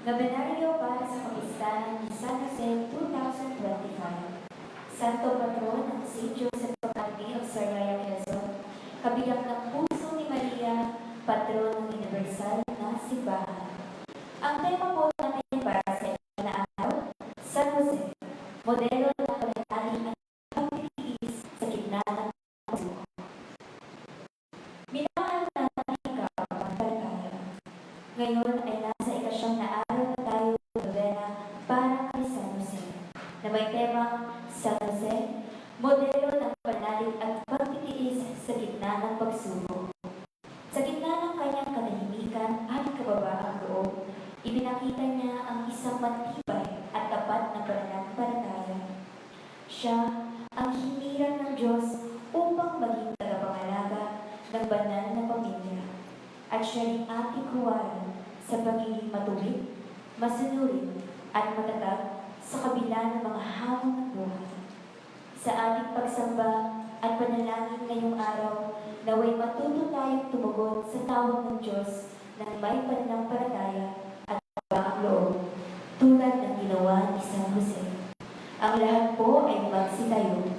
Nobenaryo para sa Kapistahan ni San Jose 2025. Santo Patron ng St. Joseph Academy of Sariaya, Quezon, kabilang ng Puso ni Maria, Patron ng Universal na Simbahan. Ang tema po natin para sa ito na araw, San Jose, modelo ng panatali at pagtitiis sa gitna ng pagsuko. Minamahal natin ikaw ang palataya. Ngayon ay nasa ikasyam na araw na tayo novena para kay San Jose, na may tema San Jose, modelo ng panalig at pagtitiis sa gitna ng pagsubok. Sa gitna ng kanyang katahimikan at kababaang loob, ibinakita niya ang isang matibay at tapat na pananampalataya. Siya ang hiniran ng Diyos upang maging tagapangalaga ng banal na pamilya. At siya rin ating huwaran sa pagiging matuwid, masunurin at matatag sa kabila ng mga hamon ng buhay. Sa ating pagsamba at panalangin ngayong araw, naway matuto tayong tumugon sa tawag ng Diyos ng may pananampalataya at kabaang loob, tulad ng ginawa ni San Jose. Ang lahat po ay magsitayo.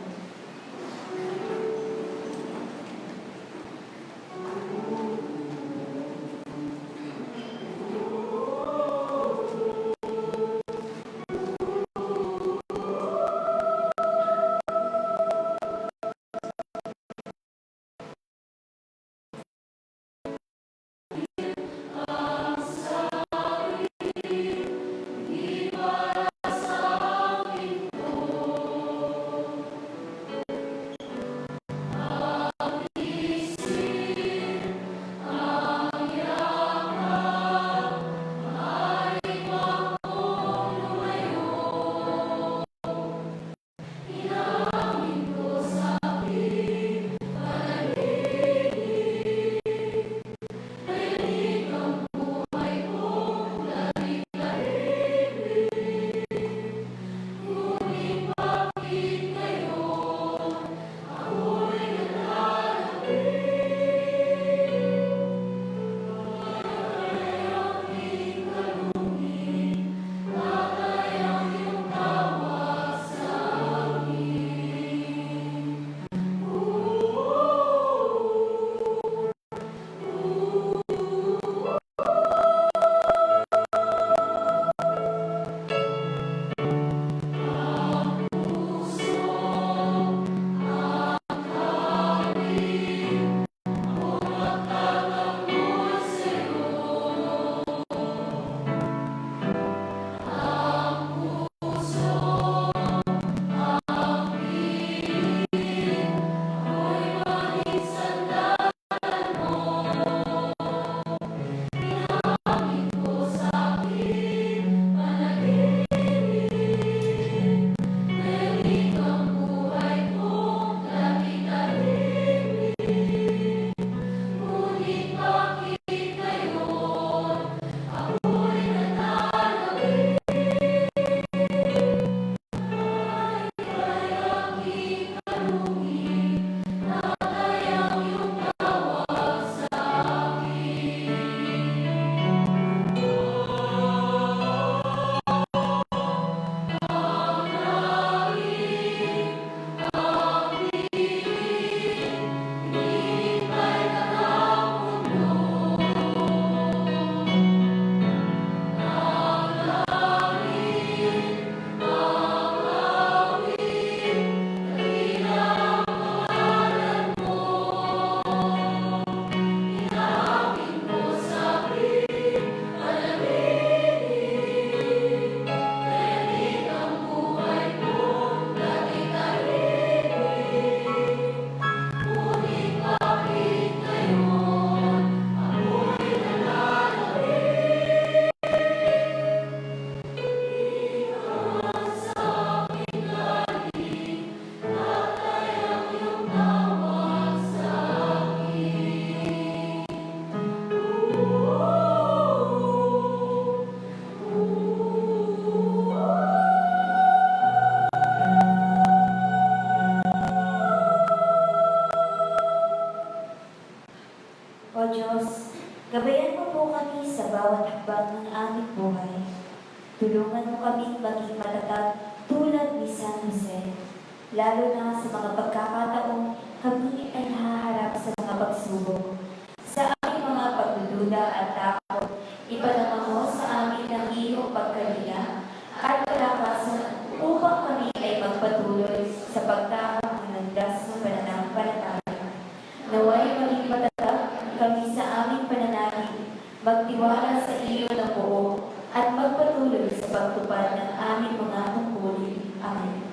maging matatag tulad ni San Jose, lalo na sa mga pagkakataong kami ay nahaharap sa mga pagsubok. Sa aming mga pagdududa at takot, ipadama mo sa amin ang iyong pagkalinga at kalakasan upang kami ay magpatuloy sa pagtahak ng landas ng pananampalataya. Naway maging matatag kami sa aming pananalig, magtiwala sa iyo ng buo at magpatuloy sa pagtupad ng aming mga tungkulin. Amen.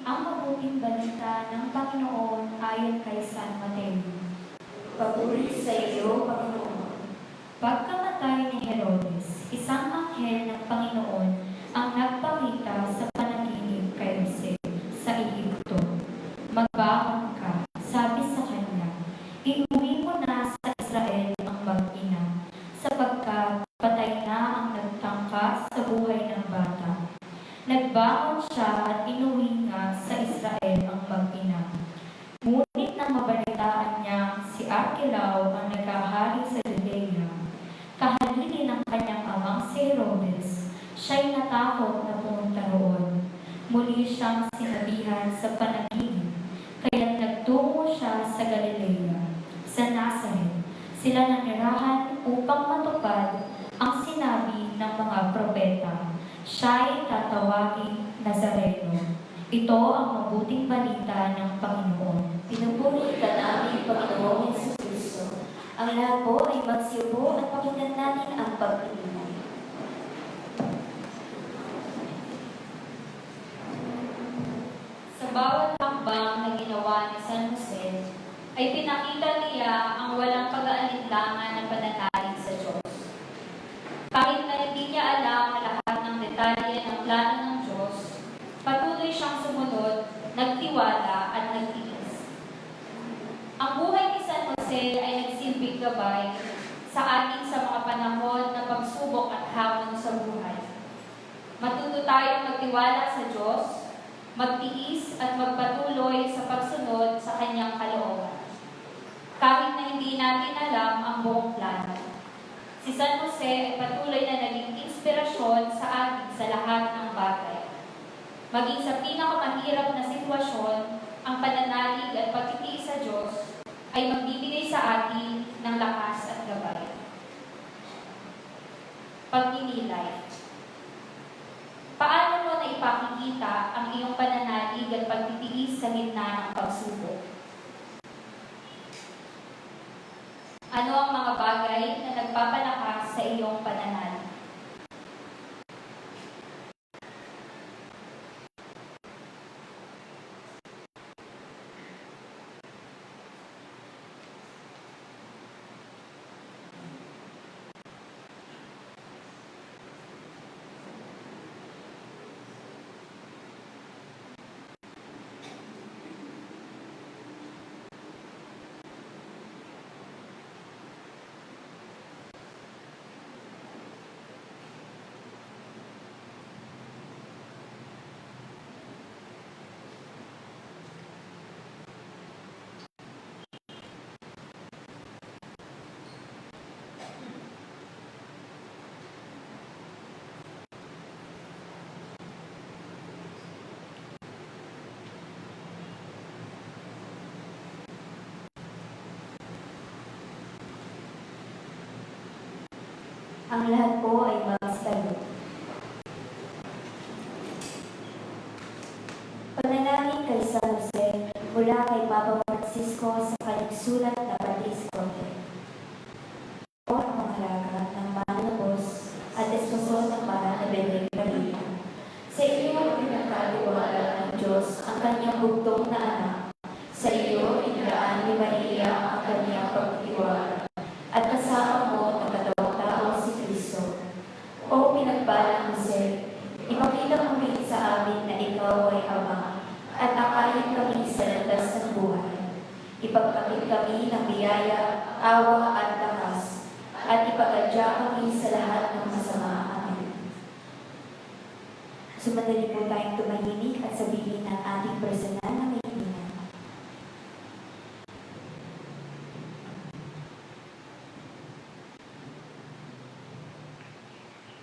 Ang mabuting balita ng Panginoon ayon kay San Mateo. Papuri sa iyo, Panginoon. Pagkamatay ni Herodes, isang anghel ng Panginoon ang nagpakita sa panaginip kay Jose sa Ehipto. Magbangon ka, sabi sa kanya, iuwi mo na sa Israel ang mag-ina, sapagkat patay na ang nagtangka sa buhay ng bata. Nagbangon siya at inuwi nga sa Israel ang mag-ina. Ngunit nang mabalitaan niya si Arkelao ang nagkahari sa Judea, kahalili ng kanyang amang si Herodes, siya'y natakot na pumunta roon. Muli siyang sinabihan sa panaginip, kaya't nagtungo siya sa Galilea, sa Nazareth. Sila nanirahan upang matupad ang sinabi ng mga propeta. Siya'y tatawaging Nazareno. Ito ang mabuting balita ng Panginoon. Pinupuri ka namin, Panginoong Jesucristo. Ang lahat po ay magsiupo at pakinggan natin ang pagpilihan. Sa bawat hakbang na ginawa ni San Jose, ay pinakita niya ang walang pag-aalinlangan ng pananalig sa Diyos. Kahit na hindi niya alam ang lahat ng detalye ng plano ng Diyos, patuloy siyang sumunod, nagtiwala at nagtiis. Ang buhay ni San Jose ay nagsilbing gabay sa atin sa mga panahon ng pagsubok at hamon sa buhay. Matuto tayong magtiwala sa Diyos, magtiis at magpatuloy sa pagsunod sa Kanyang kalooban. Kahit na hindi natin alam ang buong plano. Si San Jose ay patuloy na naging inspirasyon sa atin sa lahat ng bagay. Maging sa pinakamahirap na sitwasyon, ang pananalig at pagtitiis sa Diyos ay magbibigay sa atin ng lakas at gabay. Pagninilay. Paano mo na ipakikita ang iyong pananalig at pagtitiis sa gitna ng pagsubok? Ano ang mga bagay na nagpapalakas sa iyong pananalig? Ang lahat po ay magsayo. Panalangin kay San Jose mula kay Papa Francisco sa kanyang sulat na Patris Corde. O ang mga halaga ng mahal na Diyos at esposo ng mahal na Benedicta. Sa iyo pinagkaliwala ng Diyos ang kanyang bugtong na anak. Sa iyo iniraan ni Maria ang kanyang pagtitiwala at kasama mo ang katawang tao si Cristo. O pinagpalang Jose, ipakita mo rin sa amin na ikaw ay Ama at akayin kami sa landas ng buhay. Ipagkamit kami ng biyaya, awa at lakas at ipagadya kami sa lahat ng masama. Amen. Sumadali po tayong tumahimik at sabihin ang ating personal na kahilingan.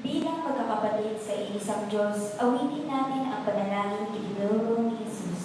Bilang magkakapatid sa iisang Diyos, awitin natin ang panalangin itinuro ni Jesus.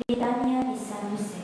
Litanya ni San Jose.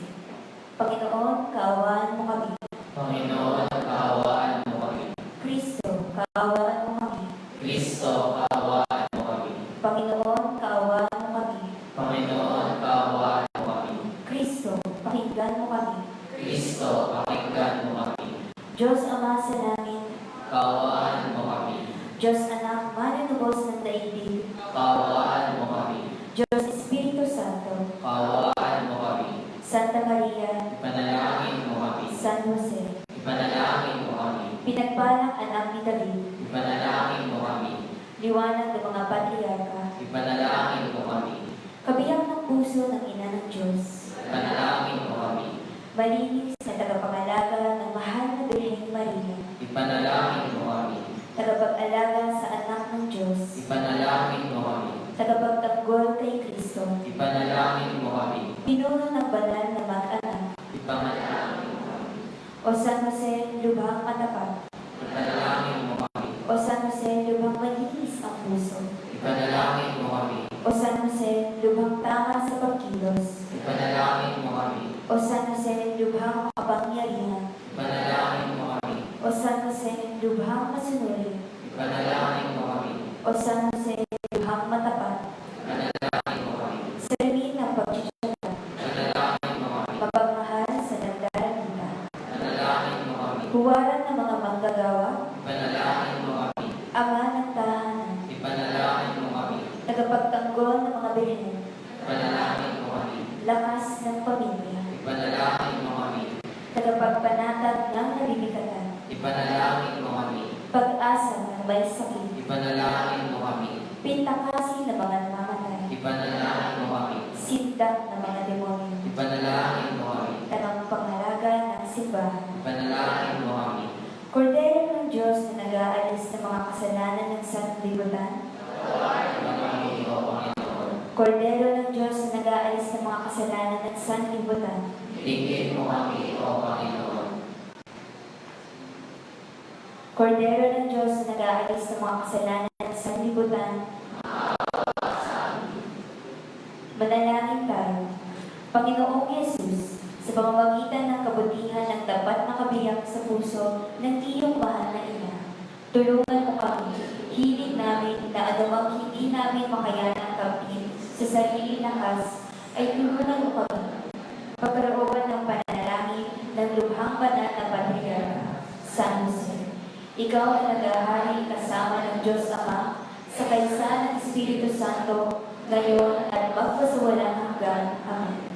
Panginoon, kaawaan mo kami. Panginoon, kaawaan mo kami. Kristo, kaawaan mo kami. Kristo, kaawaan mo kami. Panginoon, kaawaan mo kami. Panginoon, kaawaan mo kami. Kristo, pakinggan mo kami. Kristo, pakinggan mo kami. Diyos Ama sa langit, Kaawaan mo kami. Diyos Anak, manunubos ng daigdig, Kaawaan mo kami. Diyos Espiritu Santo, Kaawaan mo kami. Santa Maria, Ipanalangin mo kami. San Jose, Ipanalangin mo kami. pinagpalang anak ni David, Ipanalangin mo kami. liwanag ng mga patriarka, Ipanalangin mo kami. kabiyak ng puso ng ina ng Diyos, Ipanalangin mo kami. malinis na tagapangalaga ng mahal na Birheng Maria, Ipanalangin mo kami. tagapag-alaga sa anak ng Diyos, Ipanalangin mo kami. tagapagtanggol kay Kristo, Ipanalangin mo kami. pinuno ng banal na mag-anak, Ipanalangin mo kami. o San Jose, lubhang matapat, Ipanalangin mo kami. o San Jose, lubhang malinis ang puso, Ipanalangin mo kami. o San Jose, lubhang tama sa pagkilos, Ipanalangin mo kami. o San Jose, lubhang makapangyarihan, Ipanalangin mo kami. o San Jose, lubhang masunurin, Ipanalangin mo kami. o San Jose, lubhang matapat, Ipanalangin mo kami. salamin ng pagtsatsaga, Ipanalangin mo kami. mapagmahal sa nagdaragita, Ipanalangin mo kami. huwaran ng mga manggagawa, Ipanalangin mo kami. ama ng tahanan, Ipanalangin mo kami. tagapagtanggol ng mga birhen, Ipanalangin mo kami. lakas ng pamilya, Ipanalangin mo kami. tagapagpanatag ng nabibigatan, Ipanalangin mo kami. pag-asa ng may sakit, Ipanalangin mo kami. pintakasin ng mga namamatay, Ipanalangin mo kami. sindak ng mga demonyo, Ipanalangin mo kami. tanang pangalaga ng simbahan. Ipanalangin mo kami. Kordero ng Diyos na nag-aalis ng mga kasalanan ng sanlibutan, Ipanalangin mo, Panginoon. Kordero ng Diyos na nag-aalis ng mga kasalanan ng sanlibutan, Tingin mo kami, O Panginoon. Kordero ng Diyos na nag-aalis ng mga kasalanan ng sanlibutan, manalangin tayo. Panginoong Yesus, sa pamamagitan ng kabutihan ng tapat na kabiyak sa puso ng iyong mahal na ina, tulungan mo kami, hilig namin na anumang hindi namin makayanang kampihin sa sarili lakas, ay tulungan mo kami. Pagkarooban ng panalangin ng lubhang banal na patriarka, San Jose, Ikaw ay naghahari kasama ng Diyos Ama sa kaisa ng Espiritu Santo, ngayon at magpasawalang hanggan. Amen.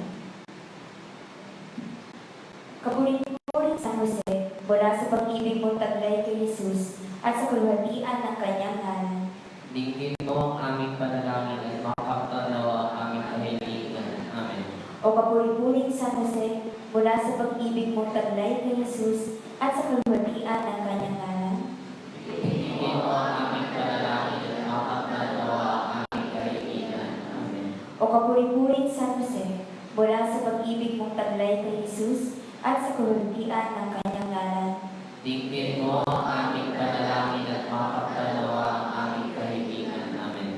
Kapuri-puri San Jose, mula sa pag-ibig mong taglay kay Jesus at sa kalwatian ng kanyang ngalan. Dinggin mo ang aming panalangin at makaptanawa ang aming kahiligan. Amen. O kapuri-puring San Jose, mula sa pag-ibig mong taglay kay Jesus at sa kalwatian ng kanyang ngalan. Dinggin mo ang aming panalangin at makaptanawa ang aming kahiligan. Amen. O kapuri-puring San Jose, mula sa pag-ibig mong taglay kay Jesus at sa kalwatian ng kanyang ngalan. Dinggin mo ang aming panalangin at makaptanawa ang aming kahiligan. Amen.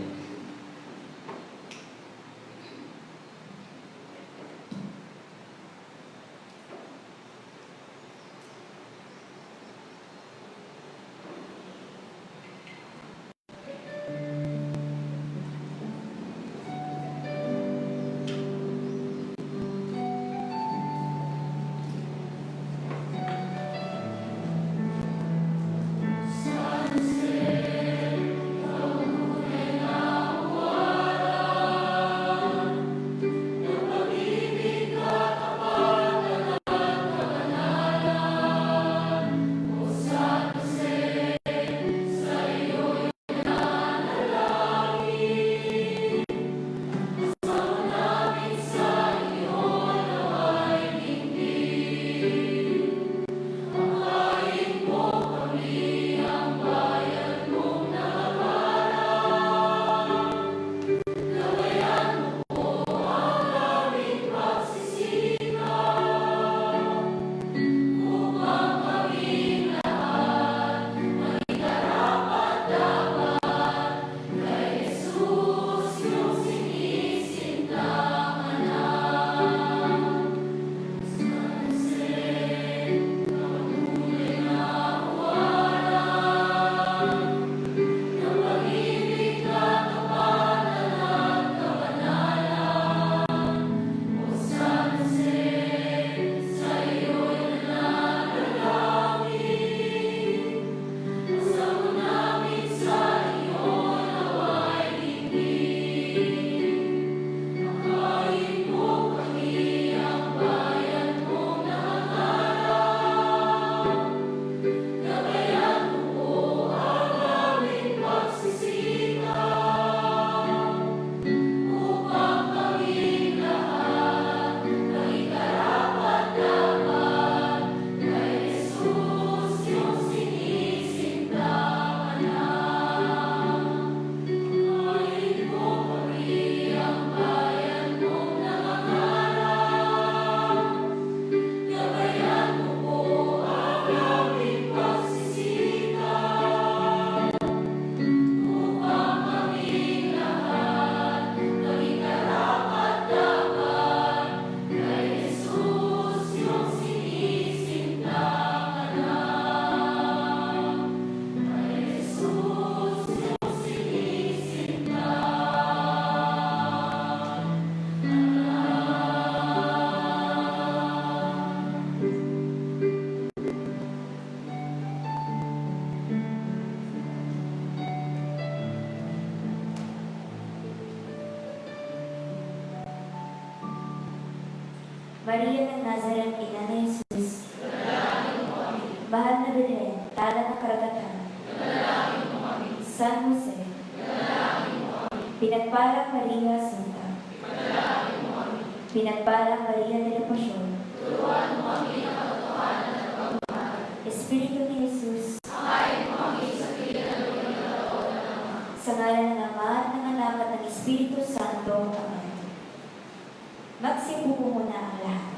Maria ng Nazareth, ina ni Jesus. Mahal na Belen, tala ng karagatan. San Jose. Pinagpalang Maria Santa. Pinagpalang Maria de la Pasión. Espiritu ni Jesus. Sa ngalan ng Ama, ng Anak at ng Espiritu Santo. Amen. Magsiupo muna ang lahat.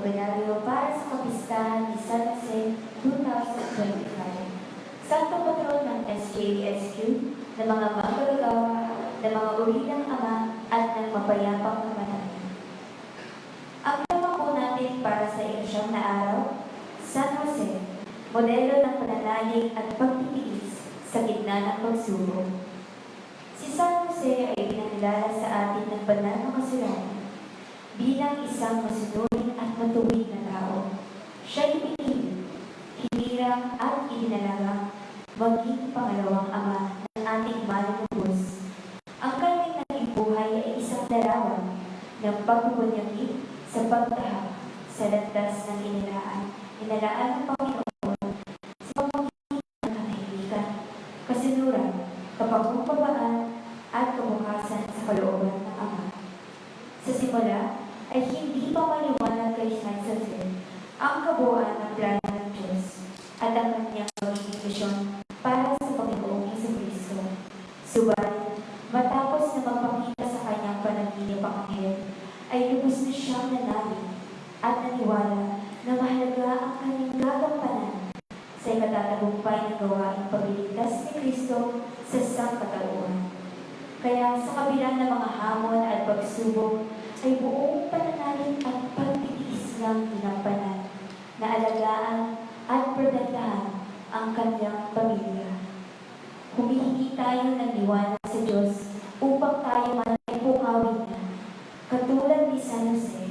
Novenario para sa Kapistahan ni San Jose 2025. Santo Patron ng SJSQ, ng mga manggagawa, ng mga uri ng Ama at ng mapayapang kamanahon. Ang tema po natin para sa ikasyam na araw, San Jose, modelo ng pananalig at pagtitiis sa gitna ng pagsubok. Si San Jose ay pinakilala sa atin ng banal na kasulatan bilang isang masunurin at matuwid na tao. Siya'y pinili, hinirang at idinalagang maging pangalawang ama ng ating manunubos. Ang kanyang naging buhay ay isang larawan ng pagbubunyagin sa pagtahak sa landas ng inalaan ng Panginoon sa pamamagitan ng katahimikan, kasinuran, kapagpumbabaan at kabukasan sa kalooban ng Ama. Sa simula ay hindi pa maliwanag kay San Jose ang kabuuan ng plano ng Diyos at ang kanyang magiging misyon para sa Panginoong Jesucristo. Subalit, matapos na magpakita sa kanyang panaginip ang anghel, ay lubos na siyang nanamig at naniwala na mahalaga ang kanyang gagampanan sa ikatatagumpay ng gawaing pagliligtas ni Kristo sa sangkatauhan. Kaya sa kabila ng mga hamon at pagsubok, ay buong pananalig at pagtitiis ng ginampanan na alagaan at protektahan ang kanyang pamilya. Humihingi tayo ng liwanag sa Diyos upang tayo man ay pukawin niya, katulad ni San Jose,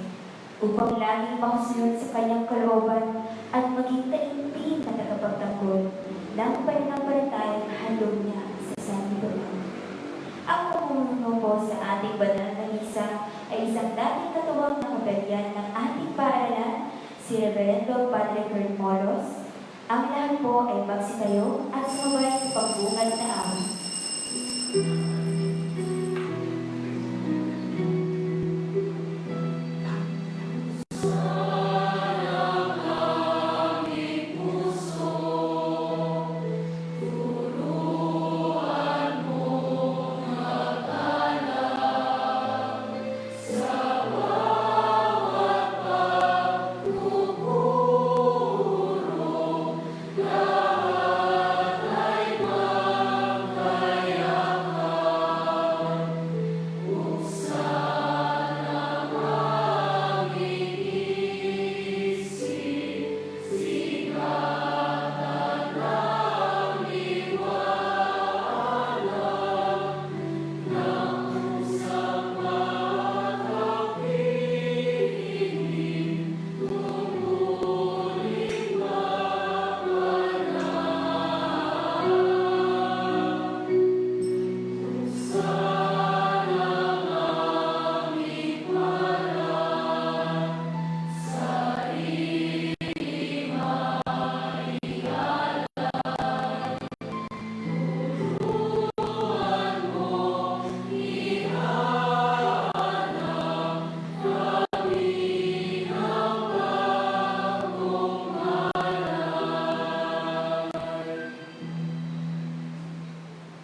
upang laging makasunod sa kanyang kalooban at maging taimtim na tagapagtanggol ng pananampalatayang handog niya sa sanlibutan. Ang pamumuno po sa ating banal na misa ay isang dating katuwang na kapelyan ng ating paaralan, si Reverendo Padre Kurt Moros. Ang lahat po ay magsitayo at sumabay sa pagbungad na awa.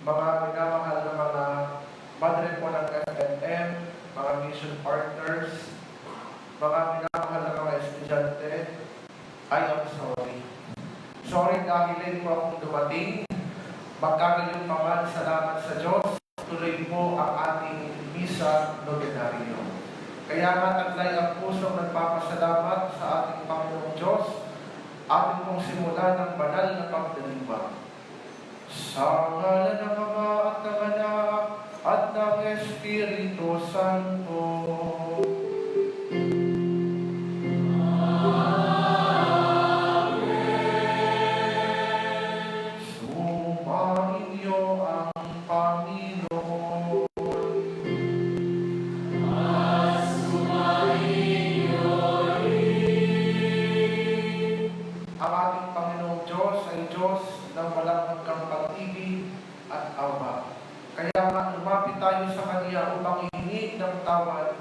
Mga minamahal na mga padre po ng FNM, mga mission partners, mga minamahal na mga estudyante, I am sorry. Sorry dahil late po akong dumating. Magkagayon pa man, salamat sa Diyos. Tuloy po ang ating misa novenario. Kaya nga taglay ang pusong nagpapasalamat sa ating Panginoong Diyos, ating pong simula ng banal na pagdaliwa. Sa ngalan ng Ama at ng Anak at ng Espiritu Santo. Amen. Sumainyo ang Panginoon. At sumainyo rin. Ang ating Panginoong Diyos ay Diyos ng walang hanggang pag-ibig at awa. Kaya nga lumapit tayo sa Kanya upang ihingi ng tawad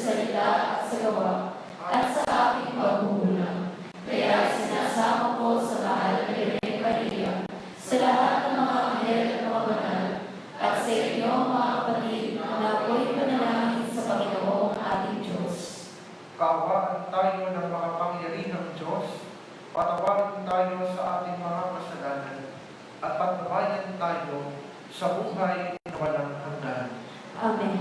salita at sa gawa, at sa aking pagkukulang. Kaya sinasama ko sa mahal na Birhen Maria, sa lahat ng mga anghel at mga banal, at sa inyo mga kapatid na ako'y panalangin sa Panginoong ating Diyos. Kaawaan tayo ng makapangyarihang Diyos, patawarin tayo sa ating mga kasalanan, at patnubayan tayo sa buhay na walang hanggan. Amen.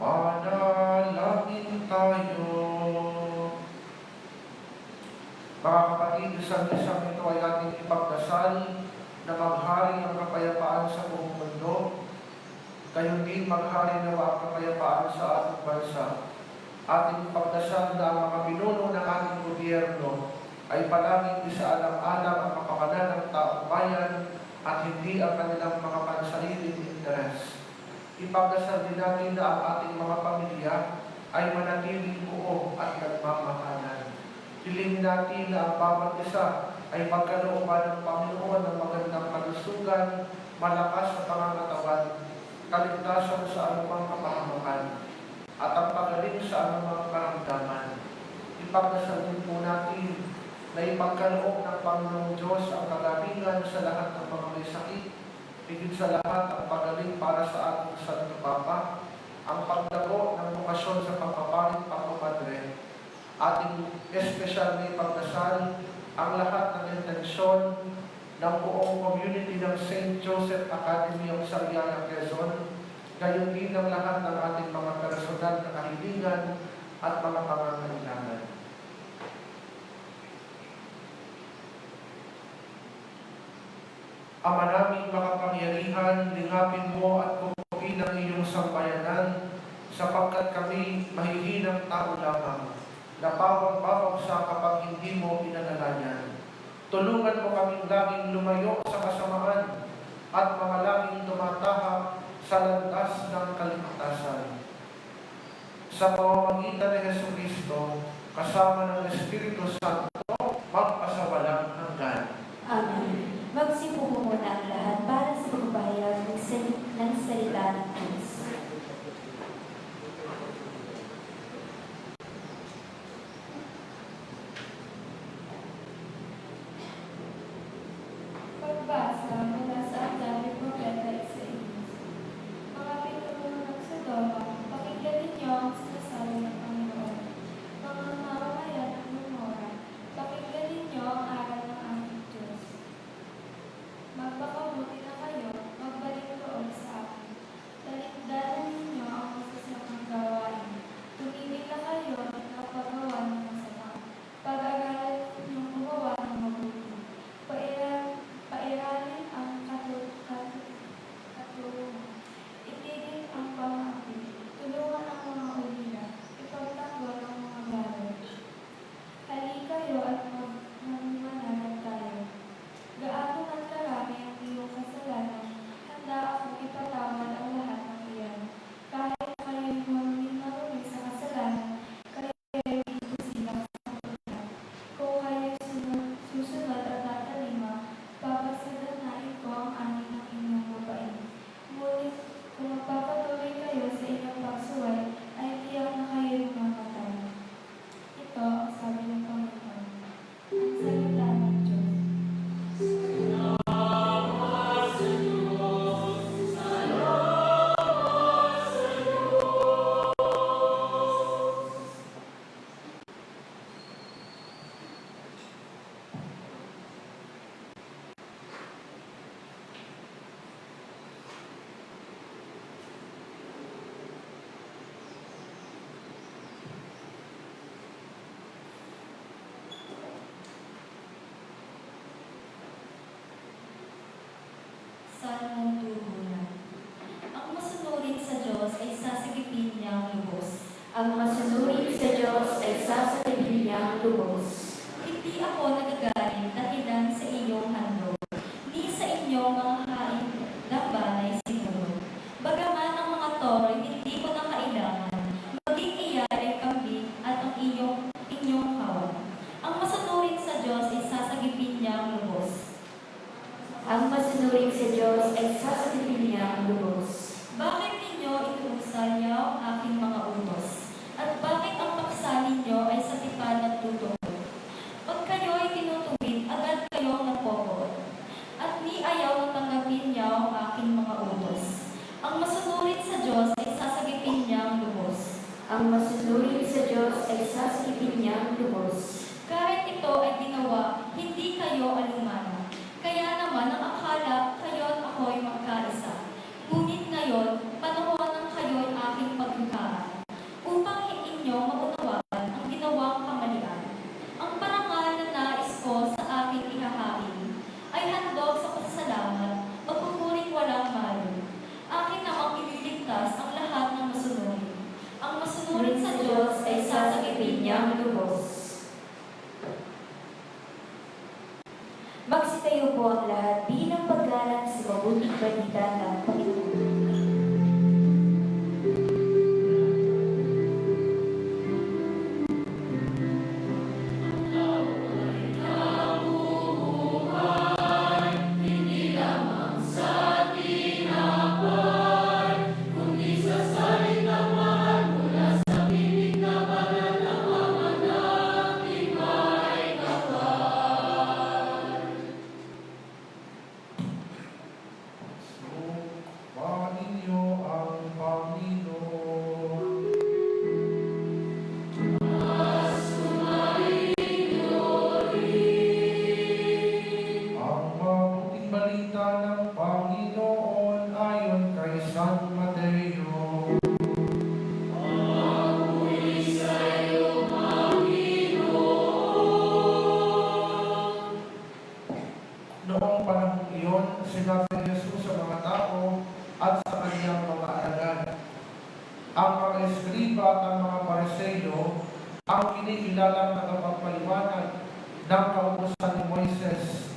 Manalangin tayo. Mga kapatid, isang ito ay ating ipagdasal na maghari ang kapayapaan sa buong mundo. Gayon din maghari nawa ang kapayapaan sa ating bansa. Ating ipagdasal na ang mga pinuno ng ating gobyerno ay palaging isaalang-alang ang kapakanan ng taong bayan at hindi ang kanilang mga pansariling interes. Ipagdasal din natin na ang ating mga pamilya ay manatiling buo at nagmamahalan. Hilingin natin na ang bawat isa ay magkalooban ng Panginoon ng magandang kalusugan, malakas na pangangatawan, kaligtasan sa anumang kapahamakan, at ang pagaling sa anumang karamdaman. Ipagdasal din po natin na ipagkaloob ng Panginoong Diyos ang kagalingan sa lahat ng mga may sakit, higit sa lahat ang pagaling para sa ating Santo Papa, ang pagdago ng bukasyon sa pagpapalit Panginoon, ating espesyal na ipagdasal ang lahat ng intensyon ng buong community ng St. Joseph Academy of Sariaya, Quezon, gayon din ang lahat ng ating mga personal na kahilingan at mga pangangailangan. Ama naming makapangyarihan, lingapin mo at kukuhin ang iyong sambayanan sapagkat kami mahihinang tao lamang na bawang-bawang sa kapag hindi mo pinanalayan. Tulungan mo kaming laging lumayo sa kasamaan at mga laging tumatahak sa landas ng kaligtasan. Sa pamamagitan ni Jesucristo, kasama ng Espiritu Santo, magpasawalang hanggan. Amen. Magsipo mo muna ang lahat para sa pagbayag ng salita ng Diyos. Pagbasa mula sa aklat ni Propeta Isaías. Mga pinuno ng Sodoma, pakinggan ninyo ang sinasabi ng Panginoon. Mga mamamayan ng Gomora, Ang masunurin sa Diyos ay sasabihin niyang lubos. Hindi ako nagagalit dahilan sa iyong handog, ni sa inyong mga hain ng balay siguro. Bagaman ang mga toro'y hindi ko na kailangan, maging iyan ay kambing at ang inyong kawan. Ang masunurin sa Diyos ay sasagipin niyang lubos. Ang masunurin sa Diyos ay sasabihin niyang lubos. Bakit ninyo inuusal niyo ang aking mga utos? At bakit ang paksa ninyo ay sa tipan at tutubo? Pag kayo ay tinutuwid, agad kayong napopoot. At ni ayaw na tanggapin niyo ang aking mga utos. Ang masunurin sa Diyos ay sasagipin niyang lubos. Ang masunurin sa Diyos ay sasabihin niyang lubos. Kahit ito ay ginawa, hindi kayo alumana. Kaya naman ang akala kayo at ako'y magkaisa. Ngunit ngayon, panahon ng kayo'y aking paghukaan, upang inyo maunawaan ang ginawang kamalian. Ang parangal na nais ko sa aking ihahain ay handog sa pasasalamat, pagpupuring walang malo. Akin namang ililigtas ang lahat ng masunurin. Ang masunurin sa Diyos ay sasagipin niyang lubos. Magsitayo po ang lahat bilang paggalang sa mabuting balita ng Panginoon. Ninyo ang Panginoon. Ang mabuting balita ng Panginoon ayon kay San Mateo. Noong panahon iyon, sinabi ni Jesus sa mga tao at sa kanyang mga alagad, ang mga eskriba at ang mga Pariseo ang kinikilalang nakapagpaliwanag ng kautusan ni Moises.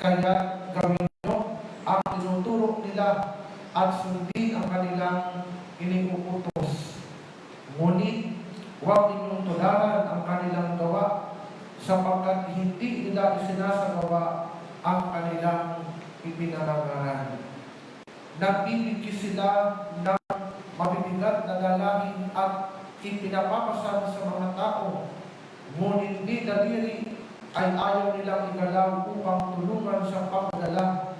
Kaya gawin niyo ang tinuturo nila at sundin ang kanilang iniuutos. Ngunit huwag ninyong tularan ang kanilang gawa, sapagkat hindi nila isinasagawa ang kanilang ipinangaral. Nagbibigay sila ng mabibigat na dalangin at ipinapapasan sa mga tao, ngunit di daliri ay ayaw nilang igalaw upang tulungan sa pagdala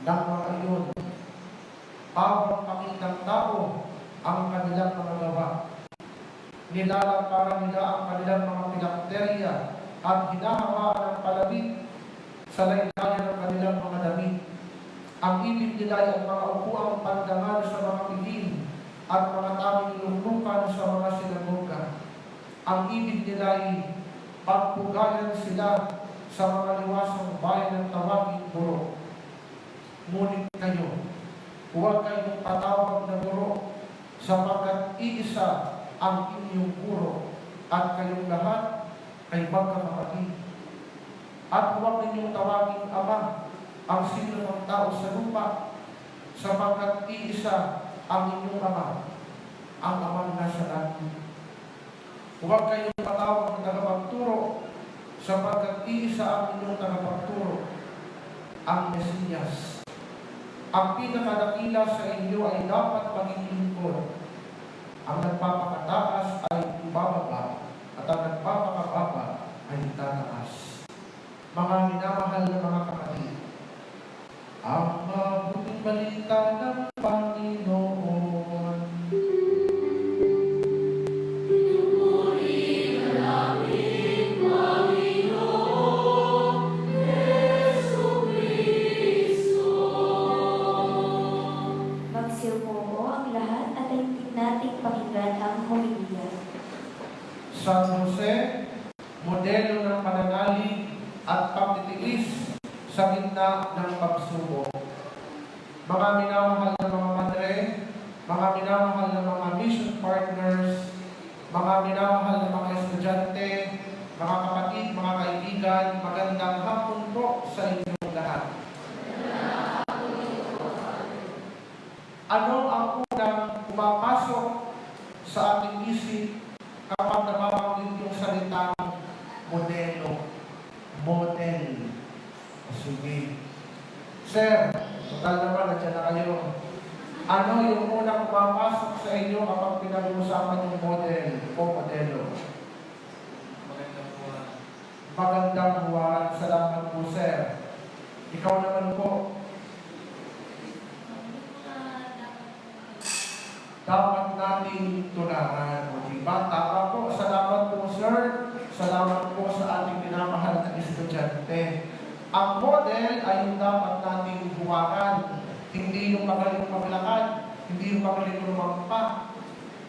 ng mga iyon. Pawang pakitang tao ang kanilang mga gawa. Nilalaparan nila ang kanilang mga pilakterya at hinahawaan ng palabit sa laylayan ng kanilang mga damit. Ang ibig nila ay ang mga upuang pandangal sa mga pigil at mga taming lungkukan sa mga sinagoga. Ang ibig nila ay pagpugayan sila sa mga liwasang bayan ng tawaging guro. Ngunit kayo, huwag kayong patawag na guro, sapagkat iisa ang inyong guro at kayong lahat ay magkakapatid. At huwag ninyong tawaging ama ang sino ng tao sa lupa, sapagkat iisa ang inyong ama, ang amang nasa langit. Huwag kayong patawag ng tagapagturo, sapagkat iisa ang inyong tagapagturo, ang Mesiyas. Ang pinakadakila sa inyo ay dapat maging lingkod. Ang nagpapakataas ay ibababa, at ang nagpapakababa ay tataas. Mga minamahal na mga kapatid, ang mabuting balita ng Panginoon. Magsiupo ang lahat at higit nating pakinggan ang homilya. San Jose, modelo ng pananalig at pagtitiis sa gitna ng pagsubok. Mga minamahal na mga madre, mga minamahal na mga mission partners, mga minamahal na mga estudyante, mga kapatid, mga kaibigan, magandang hapon po sa inyong lahat. Ano ang unang pumapasok sa ating isip kapag nababanggit yung salitang modelo? Model. Sige. Sir, total naman, nandiyan na kayo. Ano yung unang pumapasok sa inyo kapag pinag-uusapan yung model o modelo? Magandang buwan. Magandang buwan. Salamat po, sir. Ikaw naman po, dapat nating tularan. O diba? Tama po. Salamat po, sir. Salamat po sa ating minamahal na estudyante. Ang model ay yung dapat nating huwakan. Hindi yung magaling maglakad, hindi yung magaling lumampa,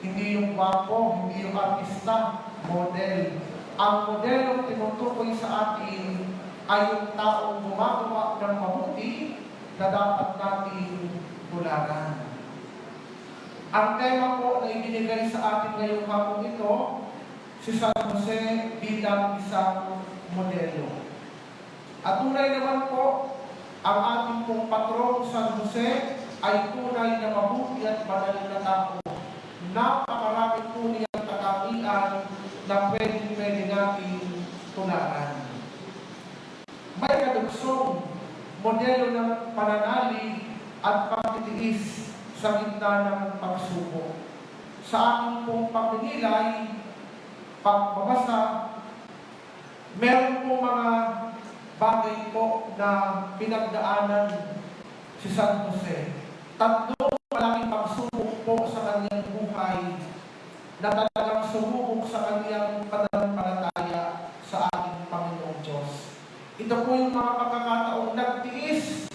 hindi yung gwapo, hindi yung artista. Model. Ang modelong tinutukoy sa atin ay yung taong gumagawa ng mabuti na dapat nating tularan. Ang tema po na ibinigay sa atin ngayong hapon ito, si San Jose bilang isang modelo. At tunay naman po, ang ating pong patron San Jose ay tunay na mabuti at banal na tao. Napakarami po niyang katangian na pwede natin tularan. May kadugsong modelo ng pananalig at pagtitiis sa gitna ng pagsubok. Sa ating pong pagninilay, pagbabasa, meron po mga bagay po na pinagdaanan si San Jose. Tatlong malaking pagsubok po sa kanyang buhay na talagang sumubok sa kanyang pananampalataya sa ating Panginoong Diyos. Ito po yung mga pagkakataong nagtiis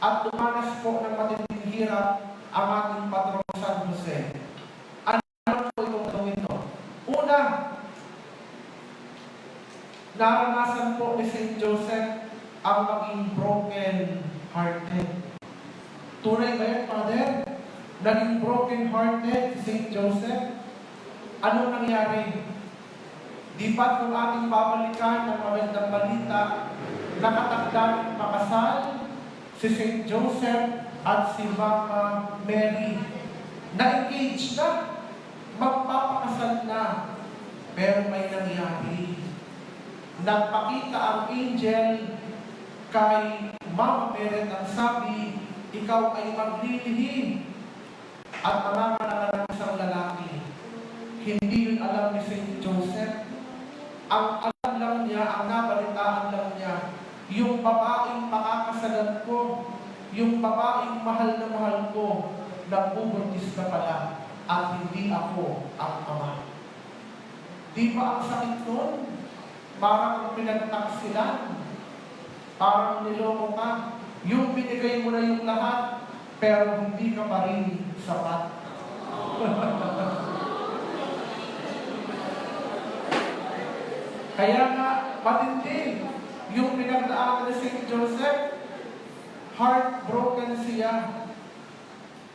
at tumanas po ng matinding hirap ang ating patron San Jose. Ano po itong ito? Una, naranasan po ni St. Joseph ang maging broken-hearted. Tunay ba yan, Father? Naging broken-hearted si St. Joseph? Anong nangyari? Di ba't kung ating babalikan ng magandang balita, nakatakda ng pakasal si St. Joseph at si Mama Mary. Na-engage na, magpapakasal na, pero may nangyari. Nagpakita ang angel kay Mama Mary at sabi, ikaw ay maglilihim at manganganak ng isang lalaki. Hindi yun alam ni St. Joseph. Ang alam lang niya, ang nabalitaan lang niya, yung babaeng pakakasalan ko, yung babaeng mahal na mahal ko, nagbubuntis na pala at hindi ako ang ama. Di ba ang sakit nun? Parang pinagtaksilan, parang niloko ka. Yung binigay mo na yung lahat, pero hindi ka pa rin sapat. Kaya nga, matindi yung pinagdaanan ni St. Joseph, heartbroken siya.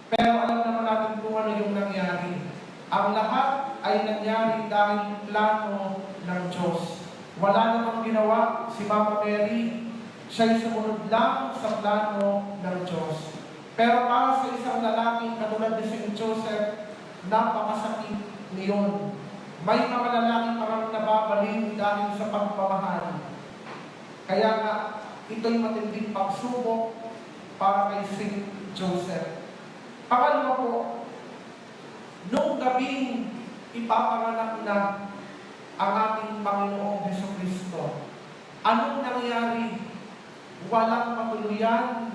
Pero alam naman natin kung ano yung nangyari. Ang lahat ay nangyari dahil plano ng Diyos. Wala namang ginawa si Mama Mary. Siya'y sumunod lang sa plano ng Diyos. Pero para sa isang lalaki katulad ni St. Joseph, napakasakit niyon. May mga lalaki parang nababaliw dahil sa pagmamahal. Kaya nga, ito'y matinding pagsubok para kay St. Joseph. Pangalawa po, nung gabing ipapanganak na ang ating Panginoong Jesucristo, anong nangyari? Walang matuluyan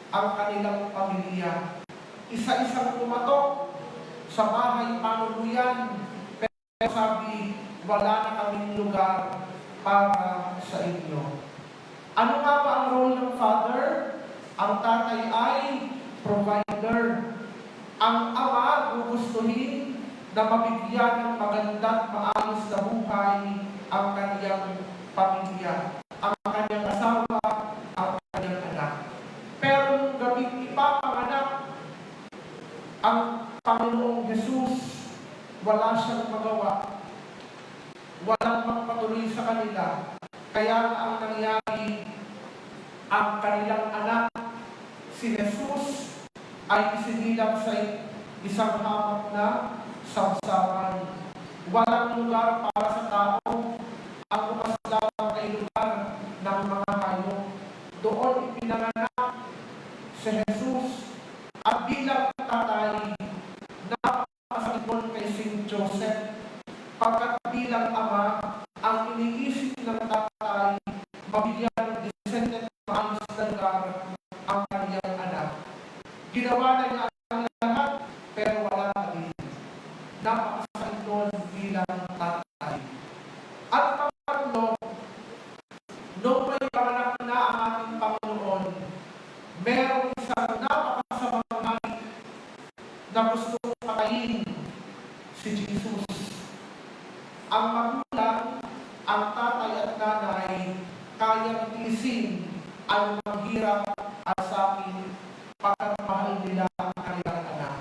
ang kanilang pamilya. Isa-isang pumatok sa bahay panuluyan, pero sabi, wala na kaming lugar para sa inyo. Ano nga ba ang role ng father? Ang tatay ay provider. Ang ama gugustuhin na mabigyan ng maganda at maayos na buhay ang kanyang pamilya, ang kanyang asawa, ang kanyang anak. Pero nung gabing ipapanganak ang Panginoong Jesus, wala wala siyang magawa. Walang magpatuloy sa kanila. Kaya ang nangyari, ang kanilang anak, si Jesus, ay isinilang sa isang hamak na sabsaban. Walang lugar para sa tao. Ang bukas lamang ay lugar ng mga hayop. Doon ipinanganak si Jesus. At bilang tatay, napakasakit nun kay Saint Joseph. Pagkat bilang ama, ang iniisip ng tatay, mabigyan ng descendant maayos na lugar ang kanyang anak. Ginawa na niya ang lahat, pero wala na din. Napakasakit nun bilang tatay. At pangatlo, nung may panganak na ang ating Panginoon, merong isang napakasamang hari na gustong patayin si Jesus. Ang magulang, ang tatay at nanay, kayang tiisin ang maghirap at sakit pagkat mahal nila ang kanilang anak.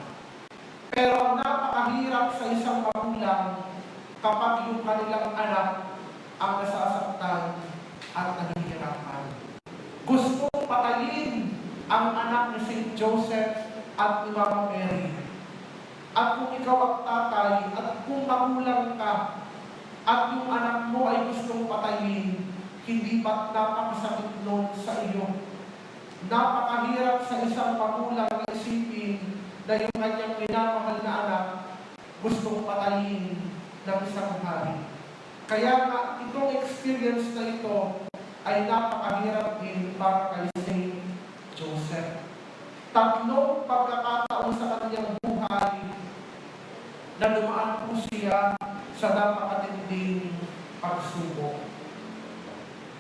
Pero ang napakahirap sa isang magulang kapag yung kanilang anak ang nasasaktan at nahihirapan. Gustong patayin ang anak ni Saint Joseph at ni Mama Mary. At kung ikaw ang tatay at kung magulang ka at yung anak mo ay gustong patayin, hindi ba't napakasakit nun sa iyo? Napakahirap sa isang magulang na isipin na yung kanyang minamahal na anak gustong patayin ng isang hari. Kaya nga, itong experience na ito ay napakahirap din para kay Saint Joseph. Tatlong pagkakataon sa kanyang buhay na dumaan po siya sa napakatinding pagsubok.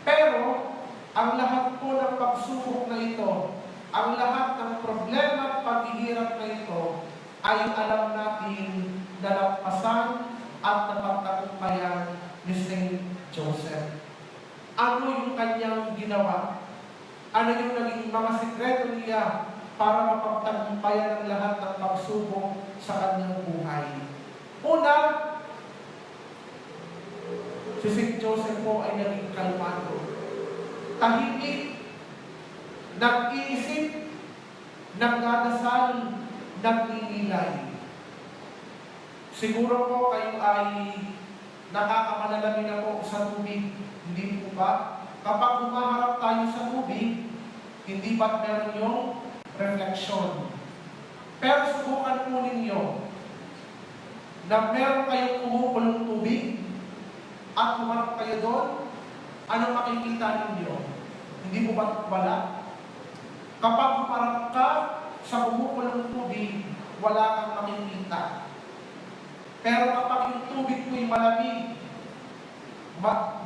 Pero, ang lahat po ng pagsubok na ito, ang lahat ng problema at paghihirap na ito, ay alam natin na napasan at napagtagumpayan ni Saint Joseph. Ano yung kanyang ginawa? Ano yung naging mga sikreto niya para mapagtagumpayan ang lahat ng pagsubok sa kanyang buhay? Una, si Saint Joseph po ay naging kalmado. Tahimik, nag-iisip, nagdadasal, nagninilay. Siguro po kayo ay nakakapanalangin na po sa tubig, hindi po ba? Kapag humaharap tayo sa tubig, hindi ba't meron yung refleksyon? Pero subukan po ninyo na meron kayong kumukulong tubig at humarap kayo doon, ano makikita ninyo? Hindi po ba't wala? Kapag humarap ka sa kumukulong tubig, wala kang makikita. Pero kapag yung tubig mo'y malamig,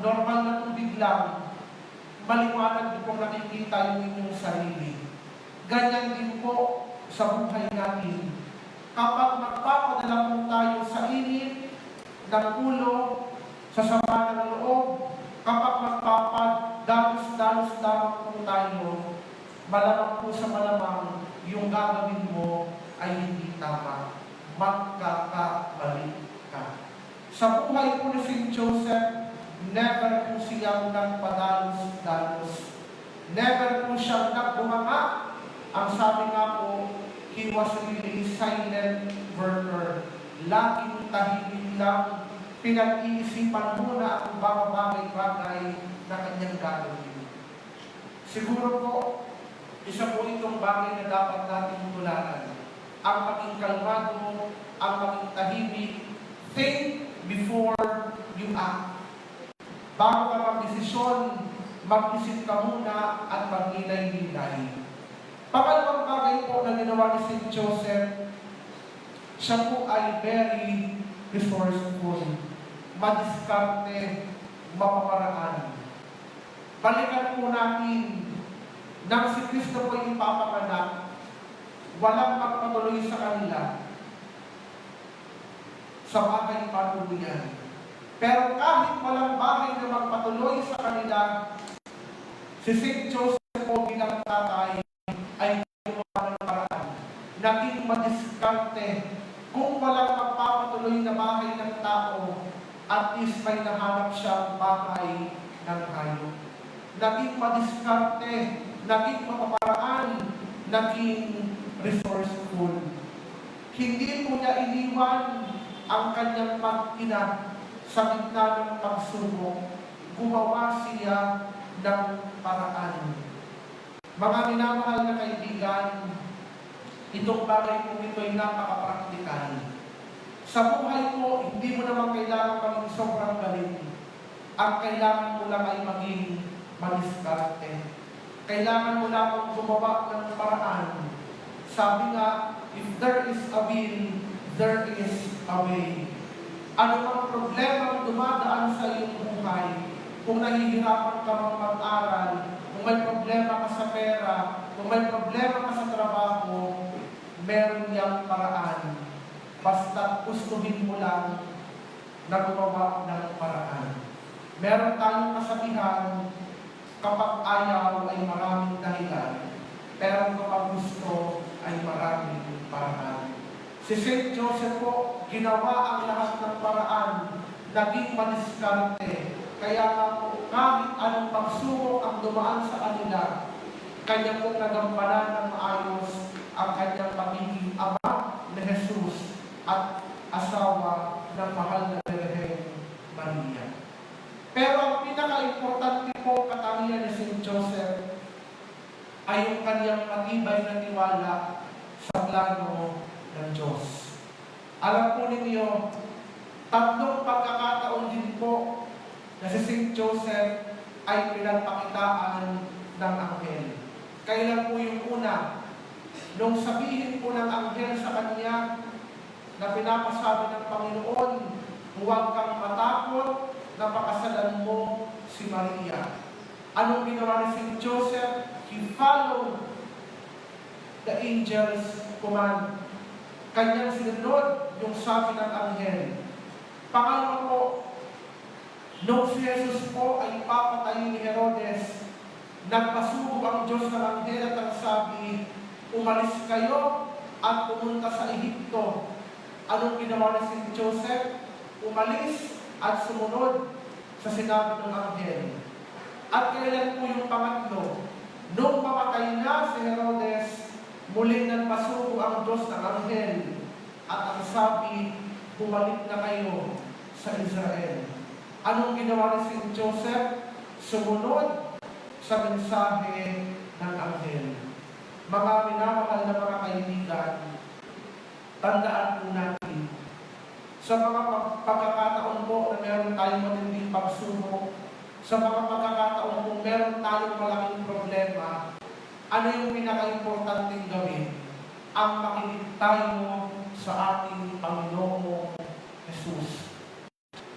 normal na tubig lang, maliwanag din pong nakikita yung inyong sarili. Ganyan din po sa buhay natin. Kapag magpapadala po tayo sa init ng ulo, sa sama ng loob, kapag magpapadalos-dalos lamang po tayo, malamang po sa malamang, yung gagawin mo ay hindi tama. Magkakabalik ka. Sa buhay po ni Saint Joseph, never po siyang nagpadalos-dalos. Never po siyang nagbumanga. Ang sabi nga po, he was really a silent burner. Laging tahimik lang. Pinag-iisipan muna ang mga bagay-bagay na kanyang gagawin. Siguro po, isa po itong bagay na dapat natin tularan. Ang maging kalmado, ang maging tahimik. Think before you act. Bago ka magdesisyon, mag-isip ka muna at magnilay-nilay. Pangalawang bagay po na ginawa ni Saint Joseph, siya po ay very resourceful, madiskarte, mapaparaan. Balikan po natin, nang si Kristo po ay ipapanganak, walang magpatuloy sa kanila sa bahay patuluyan. Pero kahit walang bahay na magpatuloy sa kanila, si Saint Joseph po bilang tatay ay gumawa ng paraan. Naging madiskarte. Kung kung walang magpapatuloy na bahay ng tao, at least may nahanap siyang bahay ng hayop. Naging madiskarte, naging mapaparaan, naging resourceful. Hindi po niya iniwan ang kanyang pag-ina sa gitna ng pagsubok. Gumawa siya ng paraan. Mga minamahal na kaibigan, itong bagay po ito ay napaka-praktikal. Sa buhay mo, hindi mo naman kailangan maging sobrang galing. Ang kailangan mo lang ay maging madiskarte. Kailangan mo lang gumawa ng paraan. Sabi nga, if there is a will, there is a way. Ano mang problema dumadaan sa iyong buhay, kung nahihirapan ka mang mag-aral, kung may problema ka sa pera, kung may problema ka sa trabaho, meron niyang paraan. Basta gustuhin mo lang na gumawa ng paraan. Meron tayong kasabihan, kapag ayaw ay maraming dahilan, pero kapag gusto ay maraming paraan. Si St. Joseph po, ginawa ang lahat ng paraan, naging madiskarte. Kaya nga po, kahit anong pagsubok ang dumaan sa kanila, kanya pong nagampanan ng maayos ang kanyang pagiging ama ni Jesus at asawa ng mahal na Birhen Maria. Pero ang pinaka-importante po katangian ni St. Joseph ay yung kanyang matibay na tiwala sa plano ng Diyos. Alam po ninyo, tatlong pagkakataon din po na si St. Joseph ay pinagpakitaan ng anghel. Kailan po yung una? Nung sabihin po ng anghel sa kanya na pinapasabi ng Panginoon, huwag kang matakot na pakasalan mo si Maria. Anong ginawa ni St. Joseph? He followed the angel's command. Kanyang sinunod yung sabi ng anghel. Pangalawa po, nung si Jesus po ay papatayin ni Herodes, nagpasubo ang Diyos ng anghel at ang sabi, umalis kayo at pumunta sa Ehipto. Anong ginawa ni St. Joseph? Umalis at sumunod sa sinabi ng anghel. At kailan po yung pangatlo? Nung mamatay na si Herodes, muling nagpasubo ang Diyos ng anghel at ang sabi, bumalik na kayo sa Israel. Anong ginawa ni St. Joseph? Sumunod sa mensahe ng anghel. Mga minamahal na mga kaibigan, tandaan po natin, sa mga pagkakataon po na meron tayong matinding pagsubok, sa mga pagkakataon po meron tayong malaking problema, ano yung pinaka-importanting gawin? Ang makinig tayo sa ating Panginoong Jesus.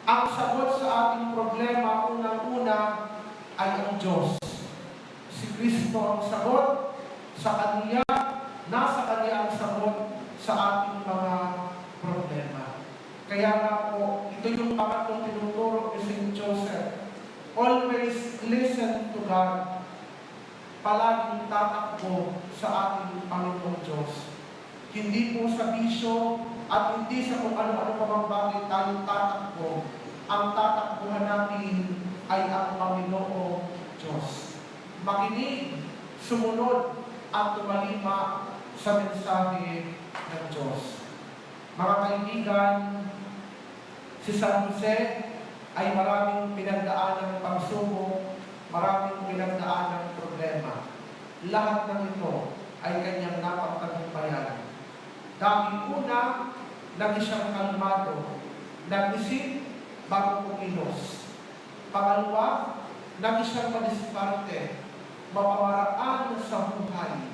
Ang sagot sa ating problema, unang-una, ay ang Diyos. Si Kristo ang sagot, sa Kanya, nasa Kanya ang sagot sa ating mga problema. Kaya nga po, ito yung pangatlong tinuturo ni St. Joseph. Always listen to God. Palaging tatakbo sa ating Panginoong Diyos. Hindi po sa bisyo at hindi sa kung ano-ano pa bang bagay tayong tatakbo. Ang tatakbuhan natin ay ang Panginoong Diyos. Makinig, sumunod, at tumalima sa mensahe ng Diyos. Mga kaibigan, si San Jose ay maraming pinagdaan ng pagsubok, maraming pinagdaan ng problema. Lahat ng ito ay kanyang napagtagumpayan. Dahil una, naging siyang kalmado, nag-isip bago kumilos. Pangalawa, naging siyang madiskarte, mapamaraan sa buhay.